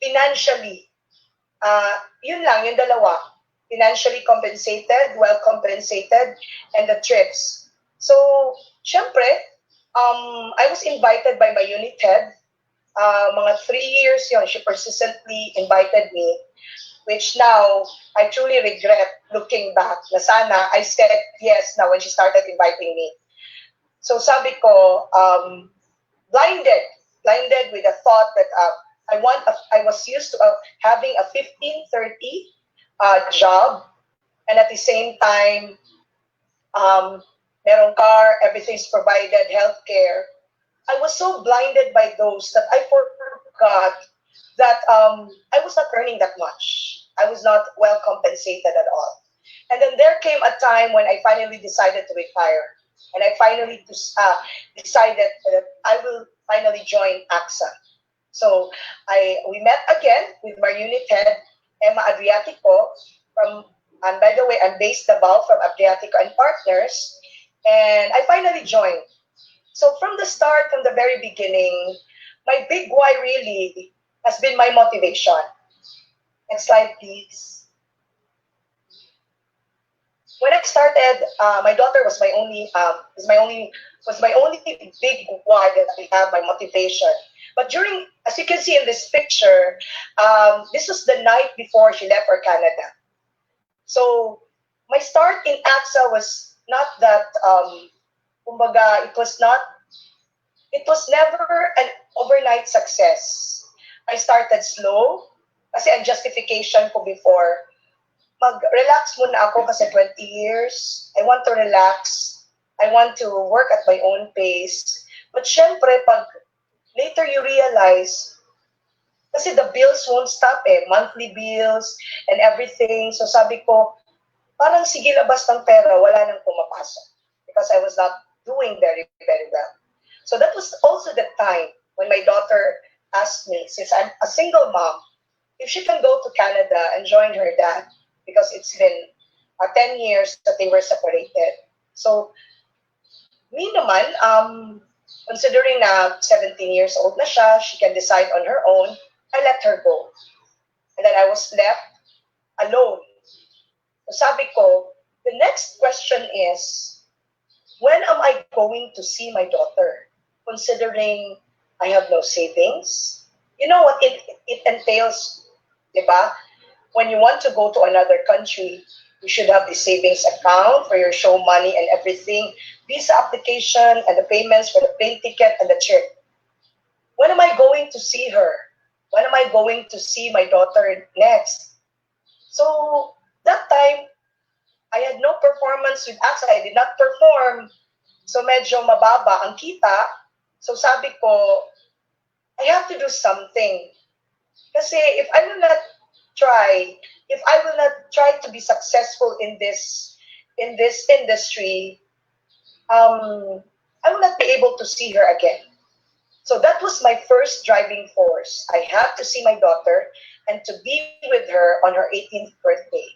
financially. Yun lang, yung dalawa. Financially compensated, well compensated, and the trips. So, syempre, I was invited by my unit head. Mga 3 years yun, she persistently invited me, which now I truly regret looking back na sana I said yes now when she started inviting me. So sabi ko, blinded with the thought that I was used to having a 15:30 job, and at the same time, merong car, everything's provided, healthcare. I was so blinded by those that I forgot that I was not earning that much. I was not well compensated at all. And then there came a time when I finally decided to retire. And I finally decided that I will finally join AXA. So we met again with my unit head, Emma Adriatico, and by the way, I'm based Davao from Adriatico and Partners, and I finally joined. So from the start, from the very beginning, my big why really has been my motivation. Next slide, please. When I started, my daughter was my only big why that I have, my motivation. But during, as you can see in this picture, this was the night before she left for Canada. So my start in AXA was not that, kumbaga, it was never an overnight success. I started slow, kasi ang justification ko before, mag-relax muna ako kasi 20 years. I want to relax. I want to work at my own pace. But syempre, pag later you realize, kasi the bills won't stop monthly bills and everything. So sabi ko, parang sige labas ng pera, wala nang pumapasok. Because I was not doing very, very well. So that was also the time when my daughter asked me, since I'm a single mom, if she can go to Canada and join her dad, because it's been 10 years that they were separated. So, me naman, considering na 17 years old na siya, she can decide on her own, I let her go. And then I was left alone. So sabi ko, the next question is, when am I going to see my daughter? Considering I have no savings. You know what it entails, diba? When you want to go to another country, you should have the savings account for your show money and everything, visa application and the payments for the plane ticket and the trip. When am I going to see her? When am I going to see my daughter next? So that time, I had no performance with AXA. I did not perform. So medyo mababa ang kita. So sabi ko, I have to do something. Kasi if I will not try, if I will not try to be successful in this industry, I will not be able to see her again. So that was my first driving force. I had to see my daughter and to be with her on her 18th birthday.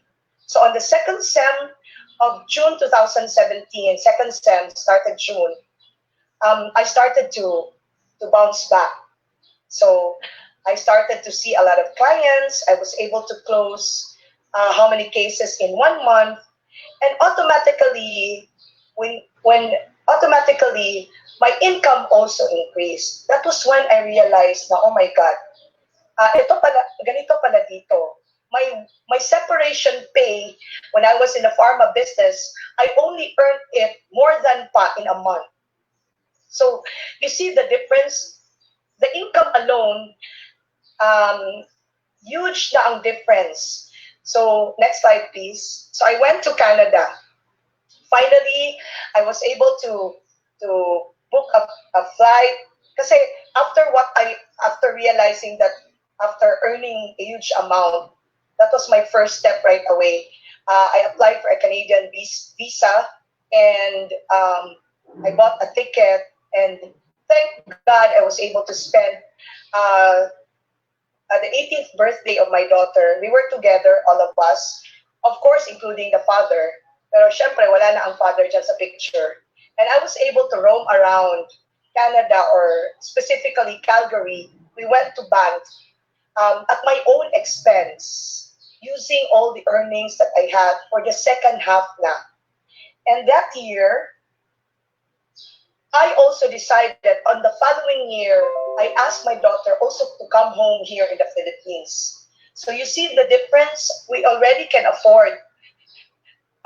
So on the second sem of June 2017, second sem started June, I started to bounce back. So I started to see a lot of clients. I was able to close how many cases in 1 month, and automatically, when automatically my income also increased. That was when I realized na, oh my God, ito pala, ganito pala dito. My separation pay when I was in the pharma business, I only earned it more than pa in a month. So you see the difference. The income alone, huge na ang difference. So next slide, please. So I went to Canada. Finally, I was able to book a flight. Kasi after realizing that after earning a huge amount, that was my first step right away. I applied for a Canadian visa, and I bought a ticket, and thank God I was able to spend the 18th birthday of my daughter. We were together, all of us, of course, including the father. Pero syempre, wala na ang father dyan sa picture. And I was able to roam around Canada, or specifically Calgary. We went to Banff at my own expense, using all the earnings that I had for the second half na. And that year, I also decided on the following year, I asked my daughter also to come home here in the Philippines. So you see the difference. We already can afford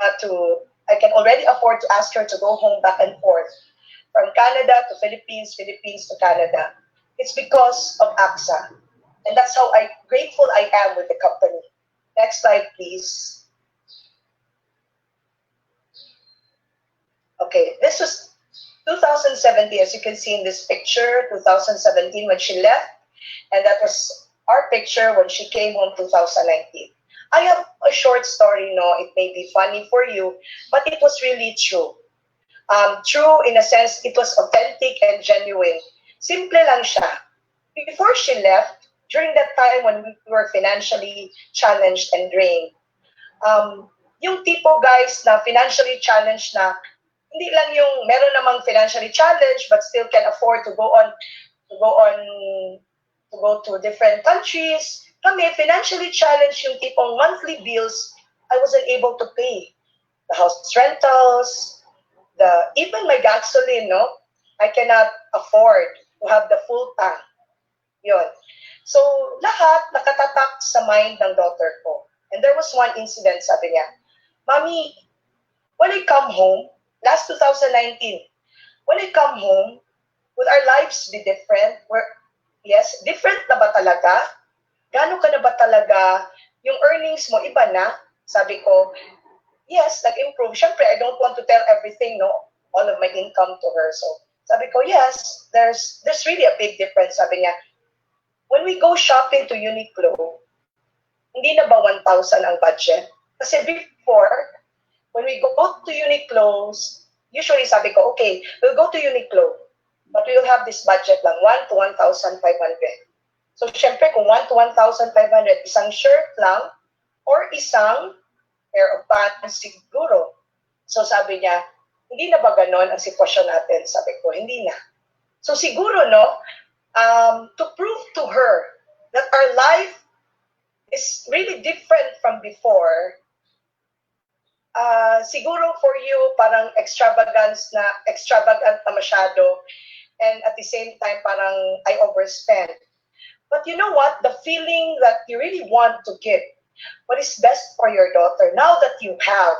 I can already afford to ask her to go home back and forth from Canada to Philippines, Philippines to Canada. It's because of AXA. And that's how grateful I am with the company. Next slide, please. Okay, this was 2017, as you can see in this picture, 2017 when she left, and that was our picture when she came home 2019. I have a short story, no, it may be funny for you, but it was really true. True in a sense, it was authentic and genuine. Simple lang siya. Before she left, during that time when we were financially challenged and drained, yung tipo guys na financially challenged na, hindi lang yung meron namang financially challenged but still can afford to go to different countries. Kami, financially challenged yung tipong monthly bills, I wasn't able to pay. The house rentals, even my gasoline, no? I cannot afford to have the full tank. Yun. So, lahat nakatatak sa mind ng daughter ko. And there was one incident, sabi niya, Mommy, when I come home, last 2019, when I come home, will our lives be different? Yes, different na ba talaga? Gano'n ka na ba talaga? Yung earnings mo, iba na? Sabi ko, yes, nag-improve. Siyempre, I don't want to tell everything, no? All of my income to her. So, sabi ko, yes, there's really a big difference. Sabi niya, when we go shopping to Uniqlo, hindi na ba 1,000 ang budget? Kasi before, when we go to Uniqlo, usually sabi ko, okay, we'll go to Uniqlo, but we will have this budget lang, 1 to 1,500. So, syempre, kung 1 to 1,500, isang shirt lang, or isang pair of pants siguro. So, sabi niya, hindi na ba ganon ang sitwasyon natin? Sabi ko, hindi na. So, siguro, no, to prove to her that our life is really different from before, siguro for you, parang extravagant na masyado. And at the same time, parang I overspend. But you know what? The feeling that you really want to give, what is best for your daughter, now that you have.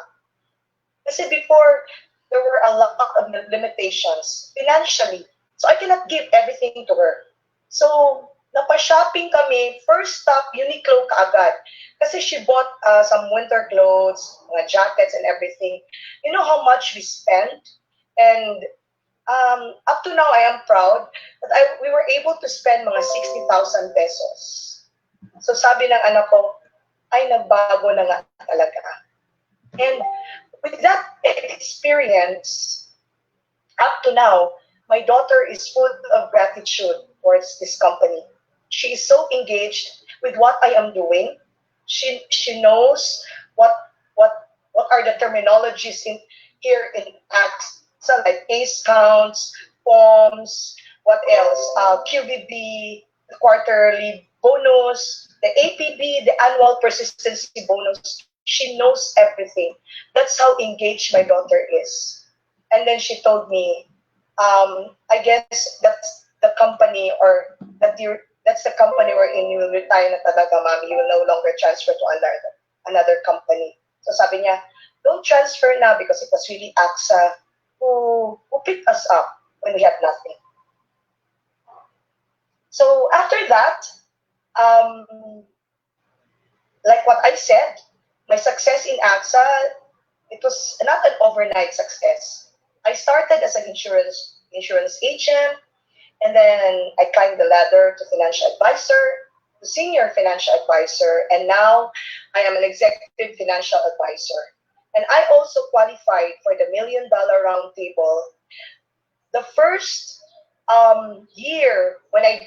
Kasi before, there were a lot of limitations financially. So I cannot give everything to her. So, napa-shopping kami, first stop, Uniqlo kaagad. Kasi she bought some winter clothes, mga jackets and everything. You know how much we spent? And up to now, I am proud that we were able to spend mga 60,000 pesos. So sabi ng anak ko, ay nagbago na nga talaga. And with that experience, up to now, my daughter is full of gratitude towards this company. She is so engaged with what I am doing. She knows what are the terminologies here in AXA, like ACE counts, forms, what else? QBB, the quarterly bonus, the APB, the annual persistency bonus. She knows everything. That's how engaged my daughter is. And then she told me, I guess that's the company, or that's the company wherein you will retire na talaga, mommy. You will no longer transfer to another company. So sabi niya, don't transfer now because it was really AXA who picked us up when we had nothing. So after that, like what I said, my success in AXA, it was not an overnight success. I started as an insurance agent, and then I climbed the ladder to financial advisor, to senior financial advisor, and now I am an executive financial advisor. And I also qualified for the $1 Million Roundtable. The first year when I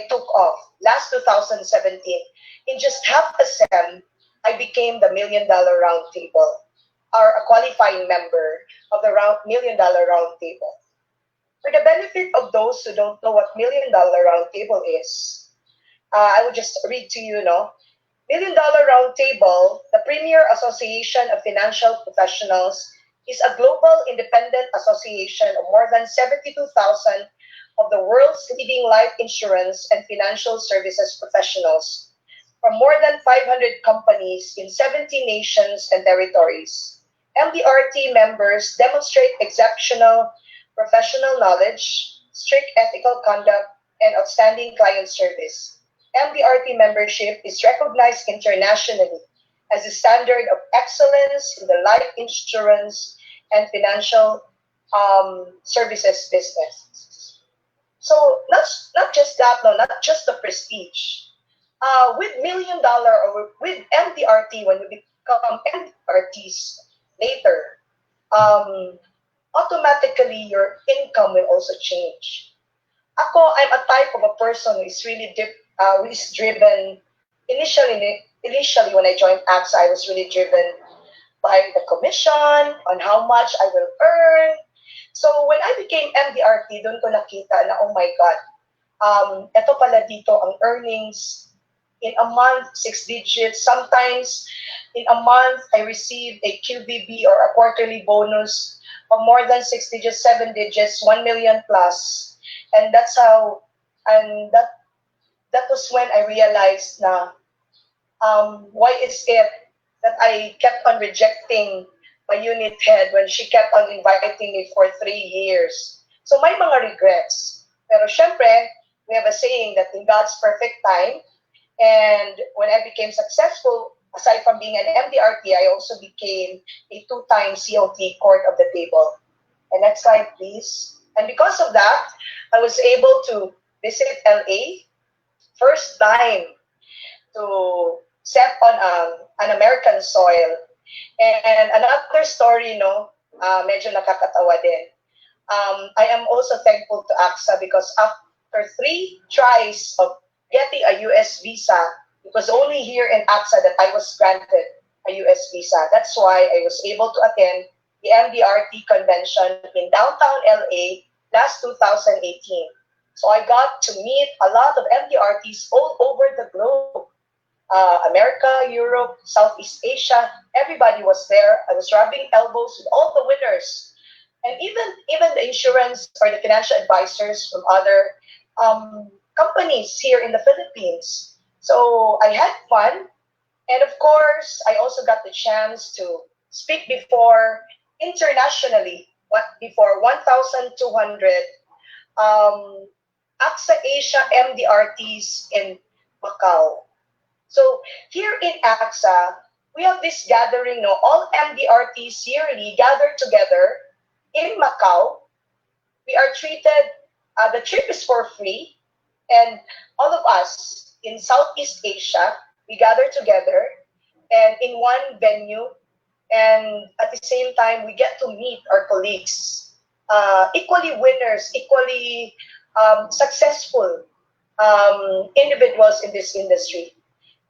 took off, last 2017, in just half a sem, I became the $1 Million Roundtable, or a qualifying member of the $1 Million Roundtable. For the benefit of those who don't know what $1 Million Roundtable is, I will just read to you, $1 Million Roundtable, the premier association of financial professionals, is a global independent association of more than 72,000 of the world's leading life insurance and financial services professionals from more than 500 companies in 70 nations and territories. MDRT members demonstrate exceptional professional knowledge, strict ethical conduct, and outstanding client service. MDRT membership is recognized internationally as a standard of excellence in the life insurance and financial services business. So not just that, no, not just the prestige. With $1 Million or with MDRT, when we become MDRTs later, automatically your income will also change. I'm a type of a person who is really who is driven. Initially, when I joined AXA, I was really driven by the commission, on how much I will earn. So when I became MDRT, doon ko nakita na, oh my God, eto pala dito ang earnings. In a month, 6 digits. Sometimes in a month, I receive a QBB or a quarterly bonus of more than 6 digits, 7 digits, 1 million plus. And that's how, and that was when I realized na, why is it that I kept on rejecting my unit head when she kept on inviting me for 3 years. So may mga regrets. Pero syempre, we have a saying that in God's perfect time, and when I became successful, aside from being an MDRT, I also became a 2-time COT court of the table. And next slide, please. And because of that, I was able to visit LA, first time to step on an American soil. And another story, medyo nakakatawa din. I am also thankful to AXA because after 3 tries of getting a US visa, it was only here in AXA that I was granted a US visa. That's why I was able to attend the MDRT convention in downtown LA last 2018. So I got to meet a lot of MDRTs all over the globe. America, Europe, Southeast Asia. Everybody was there. I was rubbing elbows with all the winners, and even the insurance or the financial advisors from other companies here in the Philippines. So I had fun, and of course, I also got the chance to speak before internationally, before 1,200 um, AXA Asia MDRTs in Macau. So here in AXA, we have this gathering, no, all MDRTs yearly gather together in Macau. We are treated, the trip is for free, and all of us in Southeast Asia, we gather together and in one venue, and at the same time, we get to meet our colleagues, equally winners, equally successful individuals in this industry.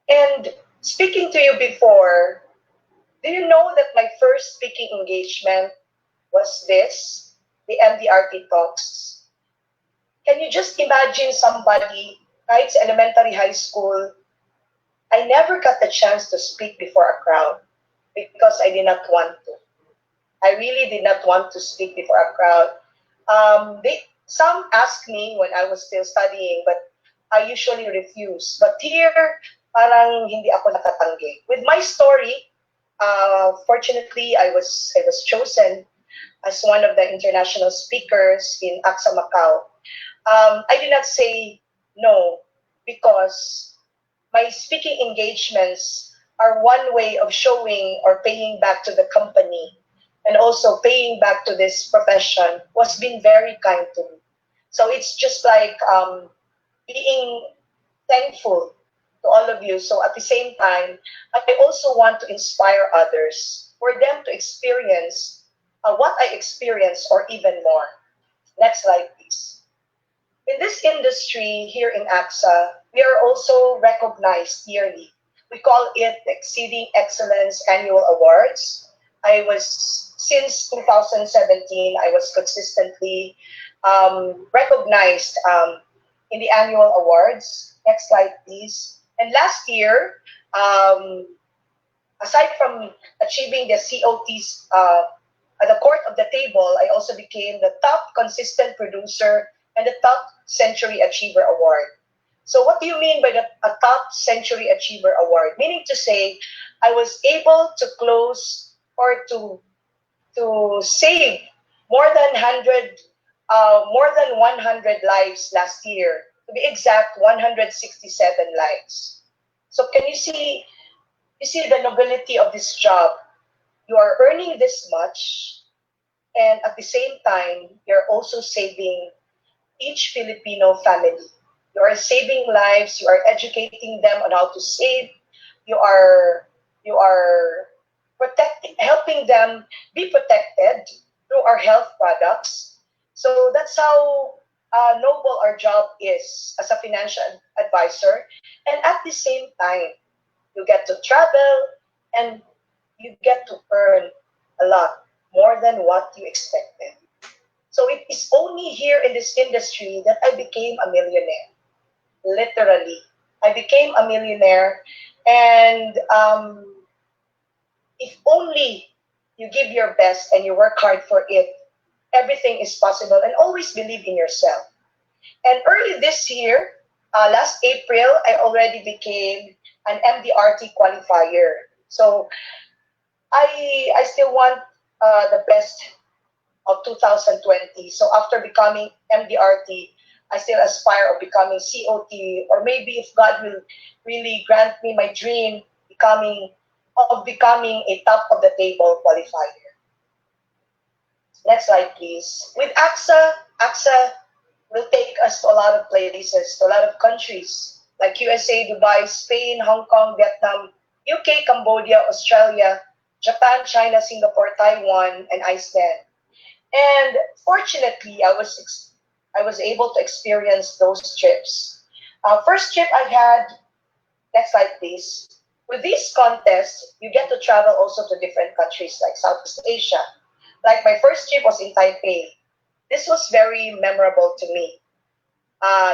And speaking to you before, do you know that my first speaking engagement was this, the MDRT talks? Can you just imagine somebody, right, elementary, high school? I never got the chance to speak before a crowd because I did not want to. I really did not want to speak before a crowd. Some asked me when I was still studying, but I usually refuse. But here, parang hindi ako nakatanggi. With my story, fortunately, I was chosen as one of the international speakers in AXA Macau. I did not say no because my speaking engagements are one way of showing or paying back to the company, and also paying back to this profession was being very kind to me. So it's just like being thankful to all of you. So at the same time, I also want to inspire others for them to experience what I experienced or even more. Next slide, please. In this industry here in AXA, we are also recognized yearly. We call it the Exceeding Excellence Annual Awards. Since 2017, I was consistently recognized in the annual awards. Next slide, please. And last year, aside from achieving the COTs at the court of the table, I also became the top consistent producer and the top century achiever award. So what do you mean by a top century achiever award? Meaning to say, I was able to close or to save more than 100 lives last year. To be exact, 167 lives. So can you see the nobility of this job? You are earning this much, and at the same time, you're also saving each Filipino family. You are saving lives. You are educating them on how to save. You are helping them be protected through our health products. So that's how noble our job is as a financial advisor. And at the same time, you get to travel and you get to earn a lot more than what you expected. So it is only here in this industry that I became a millionaire. Literally, I became a millionaire, and if only you give your best and you work hard for it, everything is possible, and always believe in yourself. And early this year, last April, I already became an MDRT qualifier. So I still want the best of 2020. So after becoming MDRT, I still aspire of becoming COT, or maybe if God will really grant me my dream, becoming a top of the table qualifier. Next slide, please. With AXA will take us to a lot of places, to a lot of countries, like USA, Dubai, Spain, Hong Kong, Vietnam, UK, Cambodia, Australia, Japan, China, Singapore, Taiwan, and Iceland. And fortunately, I was able to experience those trips. First trip I had, next slide please. With these contests, you get to travel also to different countries like Southeast Asia. Like my first trip was in Taipei. This was very memorable to me.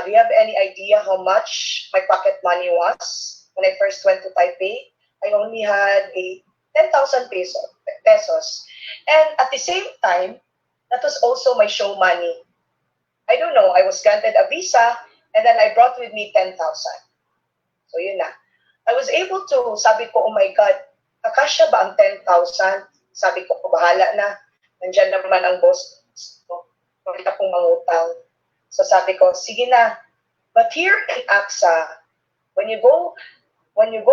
Do you have any idea how much my pocket money was? when I first went to Taipei, I only had a 10,000 pesos. And at the same time, that was also my show money. I don't know, I was granted a visa, and then I brought with me 10,000. So yun na. I was able to, sabi ko, oh my God, akasya ba ang 10,000? Sabi ko, bahala na. Nandiyan naman ang boss. Pakita pong mangutang. So sabi ko, sige na. But here in AXA, when you go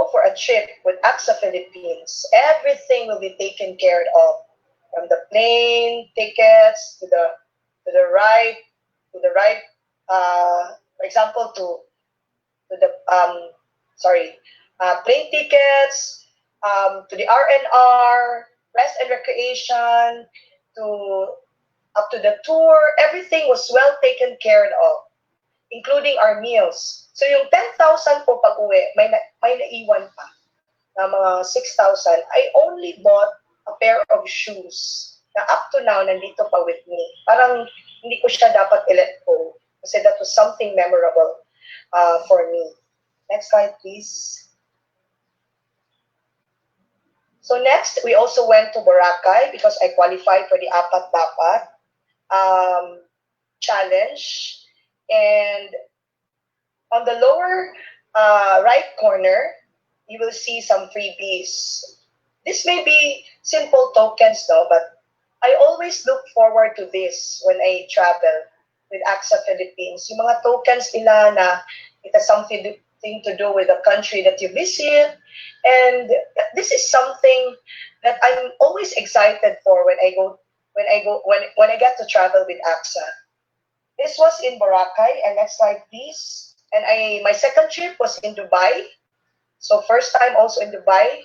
for a trip with AXA Philippines, everything will be taken care of. From the plane tickets to the ride, for example, to the plane tickets, to the RNR, rest and recreation, to up to the tour, everything was well taken care of, including our meals. So yung 10,000 po pag uwi, may naiwan pa na mga 6,000. I only bought a pair of shoes na up to now nandito pa with me. Parang hindi ko siya dapat i-let go kasi that was something memorable for me. Next slide, please. So next, we also went to Boracay because I qualified for the Apat Dapat challenge. And on the lower right corner, you will see some freebies. This may be simple tokens, no, but I always look forward to this when I travel with AXA Philippines. Yung mga tokens nila na it has something to do with the country that you visit. And this is something that I'm always excited for when I get to travel with AXA. This was in Boracay, and next slide please. And my second trip was in Dubai. So first time also in Dubai.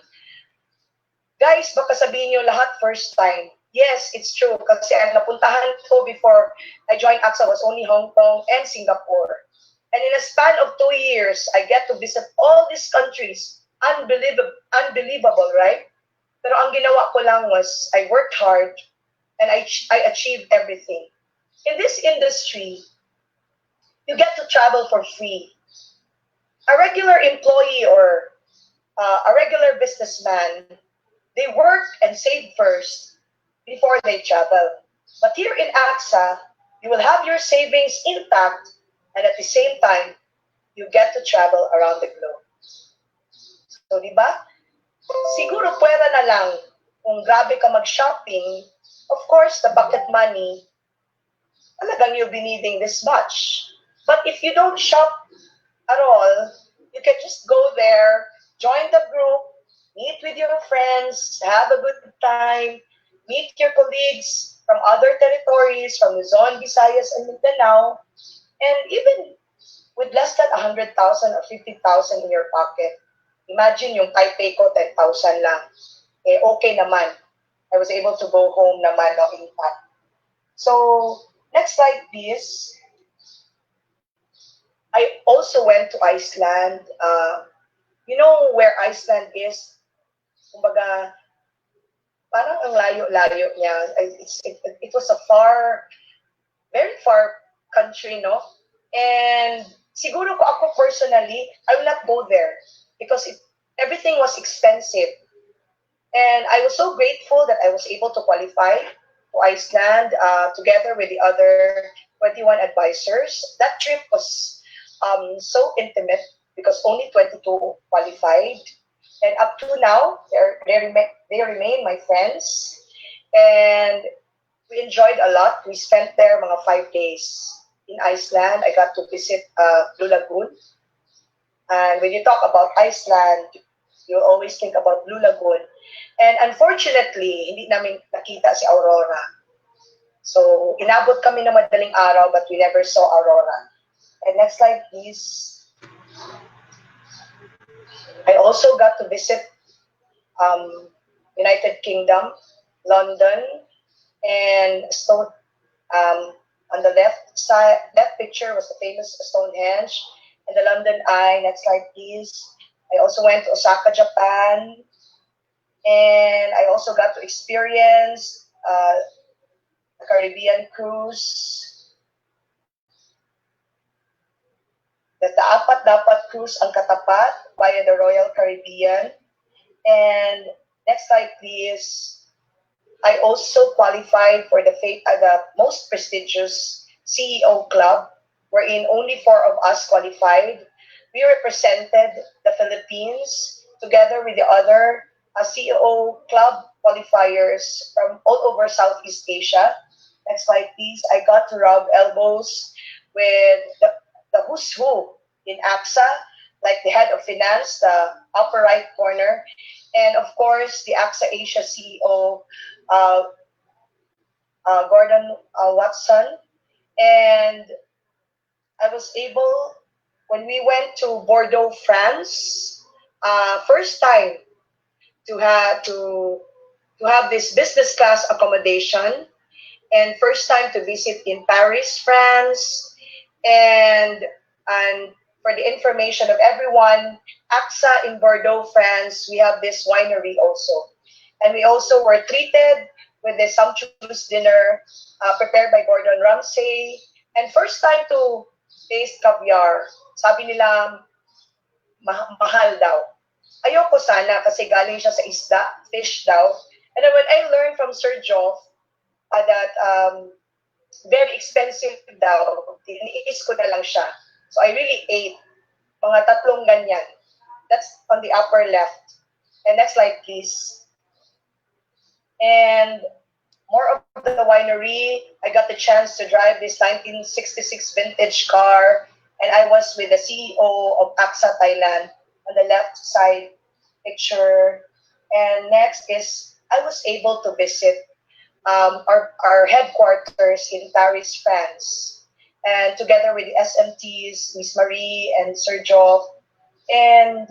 Guys, baka sabihin nyo lahat first time. Yes, it's true. Kasi ang napuntahan ko before I joined AXA was only Hong Kong and Singapore. And in a span of 2 years, I get to visit all these countries. Unbelievable, right? Pero ang ginawa ko lang was I worked hard and I achieved everything. In this industry, you get to travel for free. A regular employee or a regular businessman, they work and save first before they travel. But here in AXA, you will have your savings intact, and at the same time, you get to travel around the globe. So, di ba? Siguro pwera na lang kung grabe ka mag-shopping, of course, the pocket money, talagang you'll be needing this much. But if you don't shop at all, you can just go there, join the group, meet with your friends, have a good time, meet your colleagues from other territories, from Luzon, Visayas, and Mindanao, and even with less than 100,000 or 50,000 in your pocket. Imagine yung Taipei ko, 10,000 lang. Eh, okay naman. I was able to go home naman, no, in fact. So, next slide, please. I also went to Iceland. You know where Iceland is? Kumbaga, parang ang layo-layo niya. It was a very far country, no? And siguro ko ako personally, I will not go there because everything was expensive. And I was so grateful that I was able to qualify to Iceland together with the other 21 advisors. That trip was so intimate because only 22 qualified. And up to now, they remain my friends. And we enjoyed a lot. We spent there mga 5 days in Iceland. I got to visit Blue Lagoon. And when you talk about Iceland, you always think about Blue Lagoon. And unfortunately, hindi namin nakita si Aurora. So, inabot kami ng madaling araw but we never saw Aurora. And next slide, please. I also got to visit United Kingdom, London, and on the left picture was the famous Stonehenge, and the London Eye. Next slide, please. I also went to Osaka, Japan, and I also got to experience the Caribbean cruise. that the apat dapat cruise ang katapat via the Royal Caribbean. And next slide, please. I also qualified for the most prestigious CEO club, wherein only 4 of us qualified. We represented the Philippines together with the other CEO club qualifiers from all over Southeast Asia. Next slide, please. I got to rub elbows with the who's who in AXA, like the head of finance, the upper right corner, and of course the AXA Asia CEO, Gordon Watson. And I was able, when we went to Bordeaux, France, first time to have this business class accommodation, and first time to visit in Paris, France. And for the information of everyone, AXA in Bordeaux, France, we have this winery also. And we also were treated with a sumptuous dinner prepared by Gordon Ramsay. And first time to taste caviar. Sabi nila, mahal daw. Ayoko sana kasi galing siya sa isda, fish daw. And then when I learned from Sir Joff that very expensive daw, iniis ko na lang siya. So I really ate mga 3 ganyan. That's on the upper left. And next slide, please. And more of the winery, I got the chance to drive this 1966 vintage car, and I was with the CEO of AXA Thailand on the left side picture. And next is I was able to visit our headquarters in Paris, France, and together with the SMTs, Miss Marie and Sir Joff. And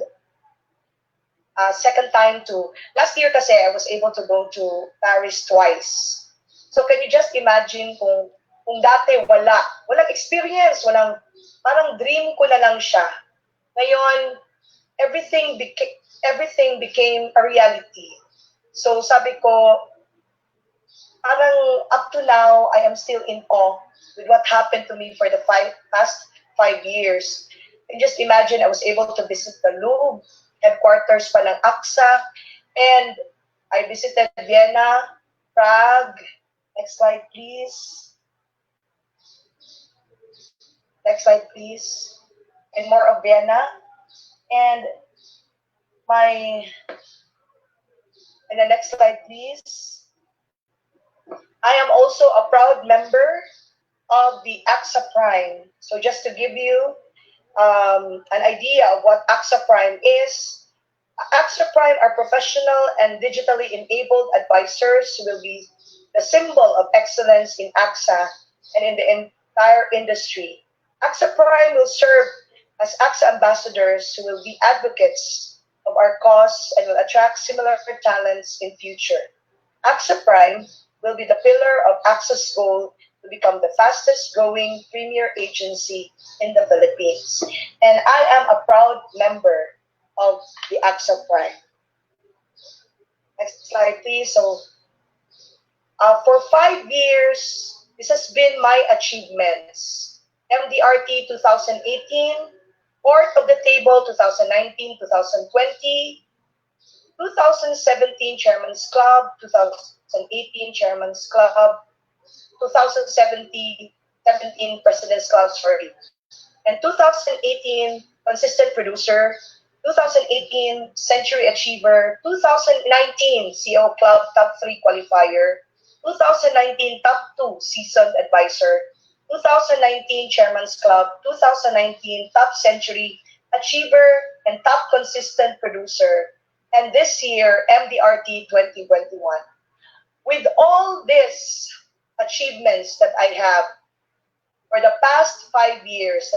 second time to, last year kasi I was able to go to Paris twice. So can you just imagine kung dati walang experience, parang dream ko na lang siya. Ngayon, everything became a reality. So sabi ko, parang up to now, I am still in awe with what happened to me for the past 5 years. And just imagine I was able to visit the Louvre, headquarters pa ng AXA, and I visited Vienna, Prague. Next slide, please. Next slide, please. And more of Vienna. And the next slide, please. I am also a proud member of the AXA Prime. So just to give you an idea of what AXA Prime is, AXA Prime are professional and digitally enabled advisors who will be the symbol of excellence in AXA and in the entire industry. AXA Prime will serve as AXA ambassadors who will be advocates of our cause and will attract similar talents in future. AXA Prime will be the pillar of AXA's goal to become the fastest growing premier agency in the Philippines. And I am a proud member of the AXA Prime. Next slide, please. So, for 5 years, this has been my achievements. MDRT 2018, Fourth of the Table 2019, 2020, 2017 Chairman's Club, 2018 Chairman's Club, 2017 President's Club, and 2018 Consistent Producer, 2018 Century Achiever, 2019 CEO Club Top 3 Qualifier, 2019 Top 2 Seasoned Advisor, 2019 Chairman's Club, 2019 Top Century Achiever, and Top Consistent Producer, and this year, MDRT 2021. With all these achievements that I have for the past 5 years,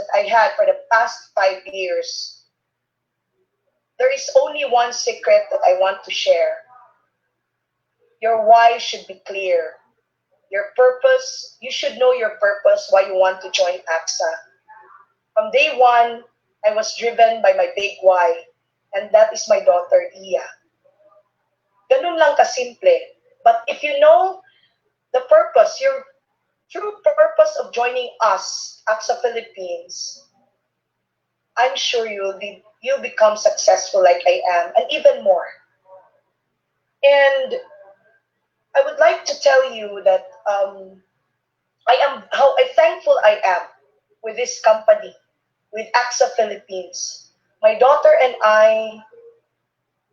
there is only one secret that I want to share. Your why should be clear. Your purpose, you should know your purpose, why you want to join AXA. From day one, I was driven by my big why, and that is my daughter, Iya. Ganun lang kasimple. But if you know the purpose, your true purpose of joining us, AXA Philippines, I'm sure you'll become successful like I am, and even more. And I would like to tell you that I am how thankful I am with this company, with AXA Philippines. My daughter and I,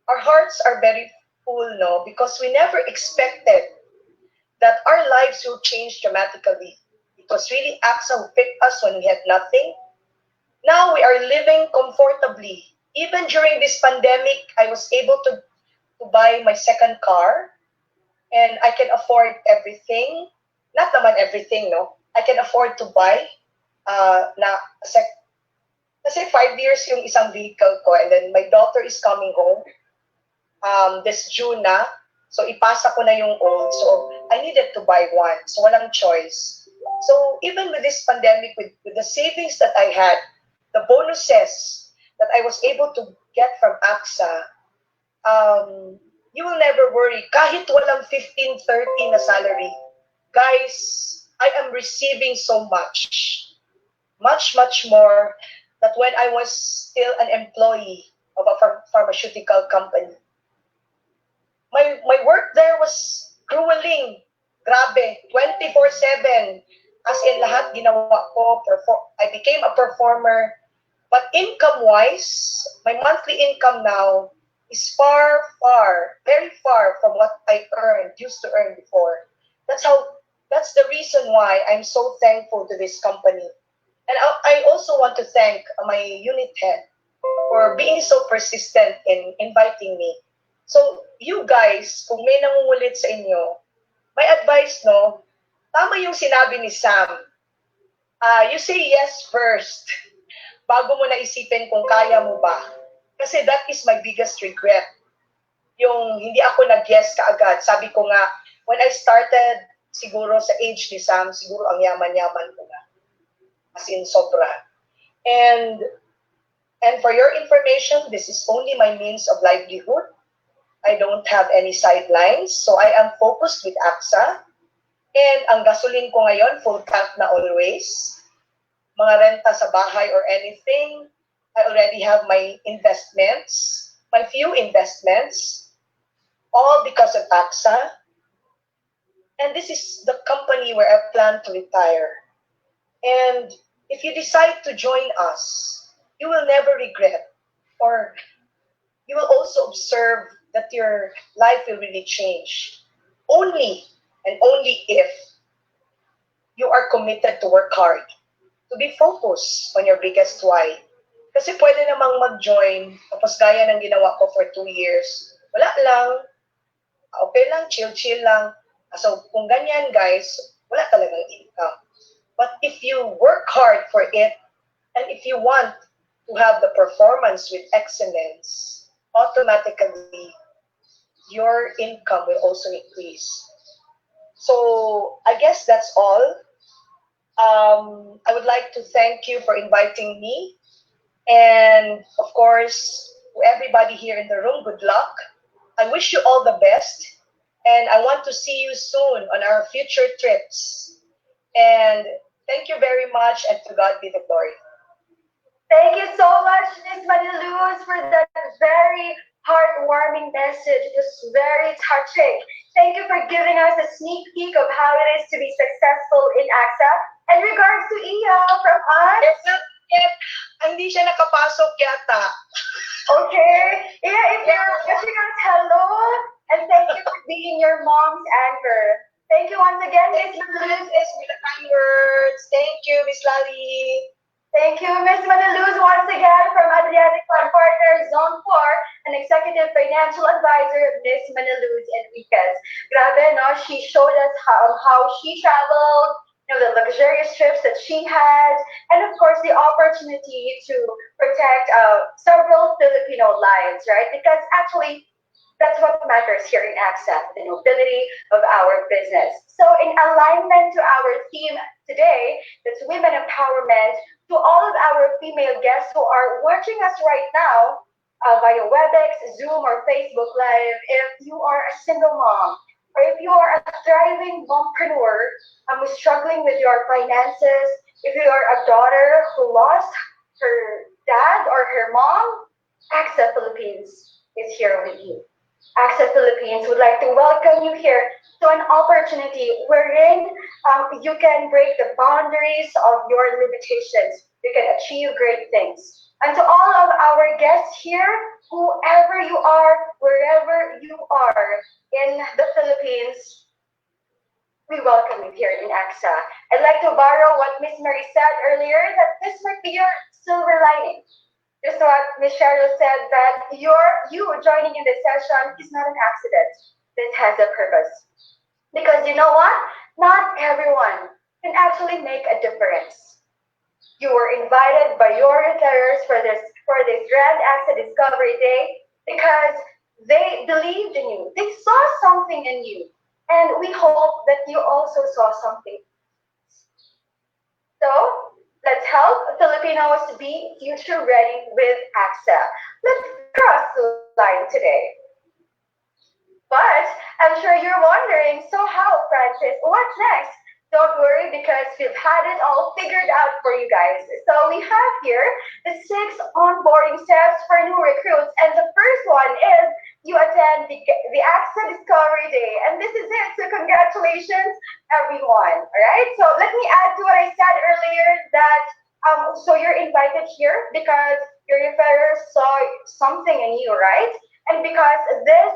our hearts are very full, no, because we never expected that our lives will change dramatically. It was really AXA who picked us when we had nothing. Now we are living comfortably. Even during this pandemic, I was able to buy my second car, and I can afford everything. Not naman everything, no? I can afford to buy na kasi 5 years yung isang vehicle ko, and then my daughter is coming home this June na. So ipasa ko na yung old. So I needed to buy one. So walang choice. So even with this pandemic, with the savings that I had, the bonuses that I was able to get from AXA, you will never worry. Kahit walang 15, 30 na salary, guys, I am receiving so much. Much more than when I was still an employee of a pharmaceutical company. My work there was grueling. Grabe, 24/7. As in lahat ginawa ko, I became a performer. But income-wise, my monthly income now is far, very far from what I used to earn before. That's the reason why I'm so thankful to this company. And I also want to thank my unit head for being so persistent in inviting me. So, you guys, kung may nangungulit sa inyo, my advice, no, tama yung sinabi ni Sam. You say yes first, bago mo na isipin kung kaya mo ba. Kasi that is my biggest regret. Yung hindi ako nag-yes kaagad. Sabi ko nga, when I started, siguro sa age ni Sam, siguro ang yaman-yaman ko na. As in, sobra. And for your information, this is only my means of livelihood. I don't have any sidelines, so I am focused with AXA. And ang gasoline ko ngayon, full tank na always. Mga renta sa bahay or anything, I already have my investments, my few investments, all because of AXA. And this is the company where I plan to retire. And if you decide to join us, you will never regret, or you will also observe that your life will really change. Only and only if you are committed to work hard, to be focused on your biggest why. Kasi pwede namang mag-join, tapos gaya ng ginawa ko for 2 years, wala lang, okay lang, chill lang. So kung ganyan guys, wala talagang income. But if you work hard for it, and if you want to have the performance with excellence, automatically, your income will also increase. So I guess that's all. I would like to thank you for inviting me. And of course, to everybody here in the room, good luck. I wish you all the best. And I want to see you soon on our future trips. And thank you very much, and to God be the glory. Thank you so much, Ms. Maniluz, for that very heartwarming message. It was very touching. Thank you for giving us a sneak peek of how it is to be successful in AXA. In regards to Iya from us, Hindi siya nakapasok yata. okay. Iya, if you're watching us, hello, and thank you for being your mom's anchor. Thank you once again, Ms. Maniluz. With the kind words. Thank you, Miss Lali. Thank you, Ms. Maniluz, once again from Adriatic Fund Partners, Zone 4, and Executive Financial Advisor, Ms. Maniluz Enriquez. Grabe, no? She showed us how she traveled, the luxurious trips that she had, and of course, the opportunity to protect several Filipino lives, right? Because actually, that's what matters here in AXA, the nobility of our business. So in alignment to our theme today, that's women empowerment, to all of our female guests who are watching us right now via WebEx, Zoom, or Facebook Live, if you are a single mom, or if you are a thriving mompreneur who's struggling with your finances, if you are a daughter who lost her dad or her mom, AXA Philippines is here with you. AXA Philippines would like to welcome you here to an opportunity wherein you can break the boundaries of your limitations. You can achieve great things. And to all of our guests here, whoever you are, wherever you are in the Philippines, we welcome you here in AXA. I'd like to borrow what Miss Mary said earlier, that this might be your silver lining. Just what Miss Cheryl said, that you joining in this session is not an accident. This has a purpose. Because you know what? Not everyone can actually make a difference. You were invited by your referrers for this Grand AXA Discovery Day because they believed in you. They saw something in you. And we hope that you also saw something. So let's help Filipinos be future ready with AXA. Let's cross the line today. But I'm sure you're wondering, so how, Francis? What's next? Don't worry, because we've had it all figured out for you guys. So we have here the 6 onboarding steps for new recruits. And the first one is you attend the AXA Discovery Day. And this is it. So congratulations, everyone. All right. So let me add to what I said earlier, that so you're invited here because your referrers saw something in you, right? And because this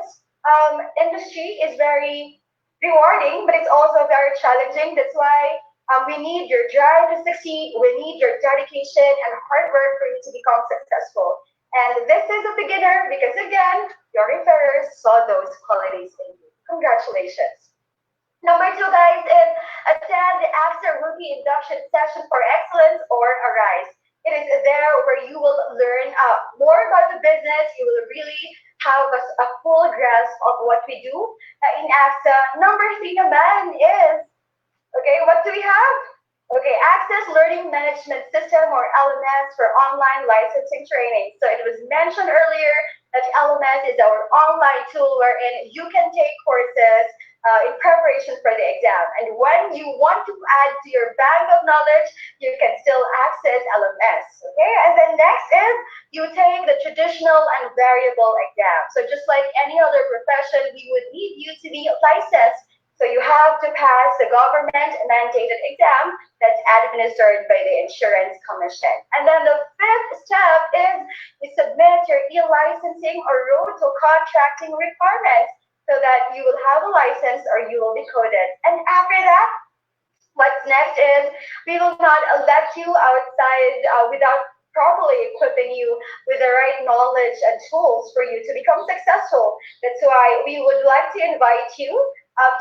industry is very rewarding, but it's also very challenging. That's why we need your drive to succeed. We need your dedication and hard work for you to become successful. And this is a beginner because, again, your referrers saw those qualities in you. Congratulations. Number 2, guys, is attend the AXA Rookie Induction Session for Excellence, or ARISE. It is there where you will learn more about the business. You will really have a full grasp of what we do in AXA. Number 3 naman is, okay, what do we have? Okay, Access Learning Management System, or LMS, for online licensing training. So it was mentioned earlier that LMS is our online tool wherein you can take courses in preparation for the exam. And when you want to add to your bank of knowledge, you can still access LMS. Okay, and then next is you take the traditional and variable exam. So just like any other profession, we would need you to be licensed. So you have to pass the government mandated exam that's administered by the Insurance Commission. And then the 5th step is you submit your e-licensing or road to contracting requirements so that you will have a license or you will be coded. And after that, what's next is we will not let you outside without properly equipping you with the right knowledge and tools for you to become successful. That's why we would like to invite you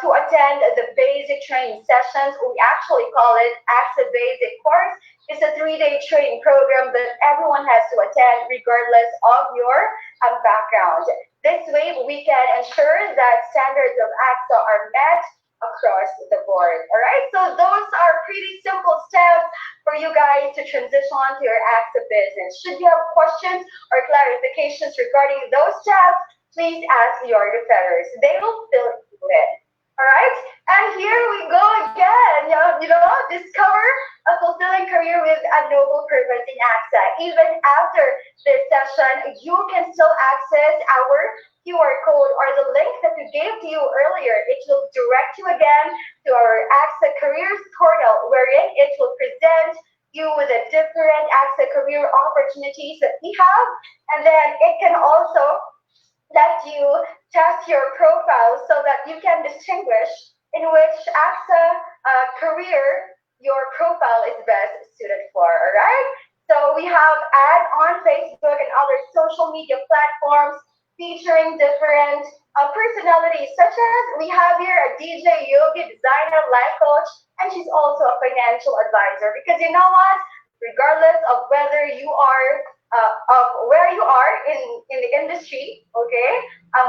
to attend the basic training sessions. We actually call it AXA Basic Course. It's a 3-day training program that everyone has to attend regardless of your background. This way, we can ensure that standards of AXA are met across the board. All right, so those are pretty simple steps for you guys to transition on to your AXA business. Should you have questions or clarifications regarding those steps, please ask your referrers. They will fill you in. All right, and here we go again. Discover a fulfilling career with a noble purpose in AXA. Even after this session, you can still access our QR code or the link that we gave to you earlier. It will direct you again to our AXA Careers portal, wherein it will present you with a different AXA career opportunities that we have, and then it can also let you test your profile so that you can distinguish in which AXA career your profile is best suited for, all right? So we have ads on Facebook and other social media platforms featuring different personalities, such as we have here a DJ, yogi, designer, life coach, and she's also a financial advisor. Because you know what? Regardless of whether you are of where you are in the industry, okay,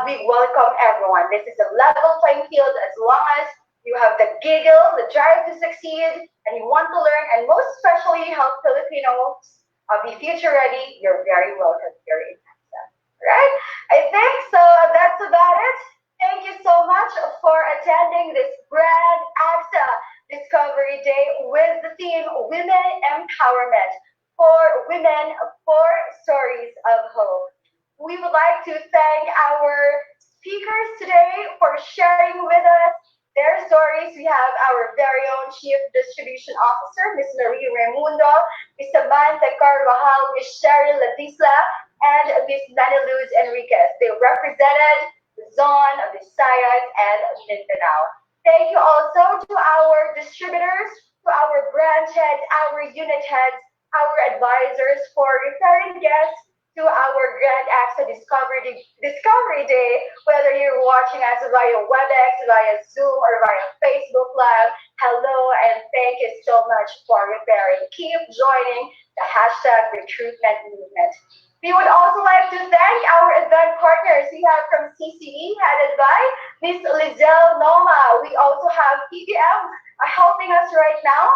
we welcome everyone. This is a level playing field as long as you have the giggle, the drive to succeed, and you want to learn, and most especially help Filipinos be future ready. You're very welcome here in AXA. Right? I think so. That's about it. Thank you so much for attending this Grand AXA Discovery Day with the theme Women Empowerment. for women, for stories of hope. We would like to thank our speakers today for sharing with us their stories. We have our very own Chief Distribution Officer, Ms. Marie Raimundo, Ms. Samantha Carvajal, Ms. Cheryl Latisla, and Ms. Maniluz Enriquez. They represented the zone of Visayas and Mindanao. Thank you also to our distributors, to our branch heads, our unit heads, our advisors for referring guests to our Grand AXA Discovery Day, whether you're watching us via WebEx, via Zoom, or via Facebook Live. Hello, and thank you so much for referring. Keep joining the hashtag recruitment movement. We would also like to thank our event partners. We have from CCE, headed by Ms. Lizelle Noma. We also have PPM helping us right now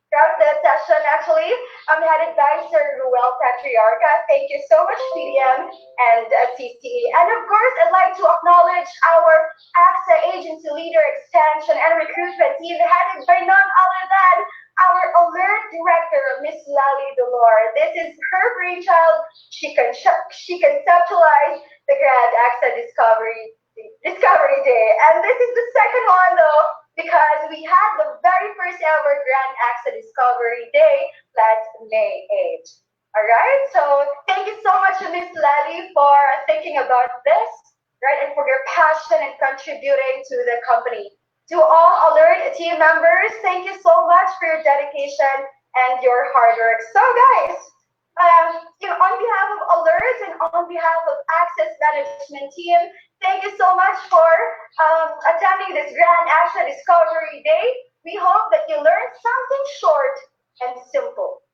throughout the session, actually. I'm headed by Sir Ruel Patriarca. Thank you so much, PDM and CCE. And of course, I'd like to acknowledge our AXA Agency Leader Extension and Recruitment team headed by none other than our alert director, Miss Lali Dolor. This is her brainchild. She conceptualized the Grand AXA Discovery Day. And this is the second one, though, because we had the very first ever Grand AXA Discovery Day last May 8th. All right, so thank you so much, Miss Lally, for thinking about this, right, and for your passion and contributing to the company. To all Alert team members, thank you so much for your dedication and your hard work. So, guys, on behalf of Alert and on behalf of Access Management team, thank you so much for attending this Grand AXA Discovery Day. We hope that you learned something short and simple,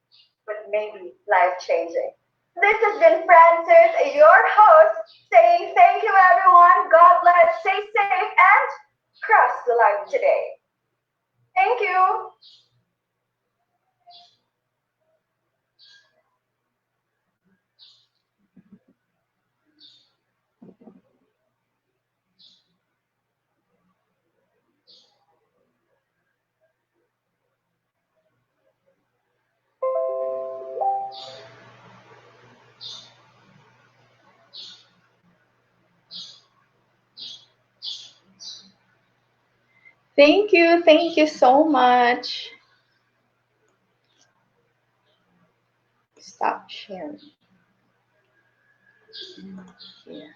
but maybe life-changing. This has been Francis, your host, saying thank you, everyone. God bless, stay safe, and cross the line today. Thank you. Thank you so much. Stop sharing. Here.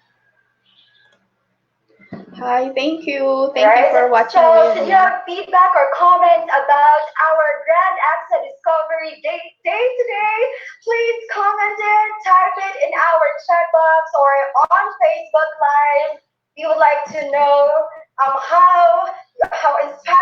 Hi, thank you for watching. So, should you have feedback or comments about our Grand AXA Discovery Day today, please comment it, type it in our chat box or on Facebook Live. We would like to know how inspired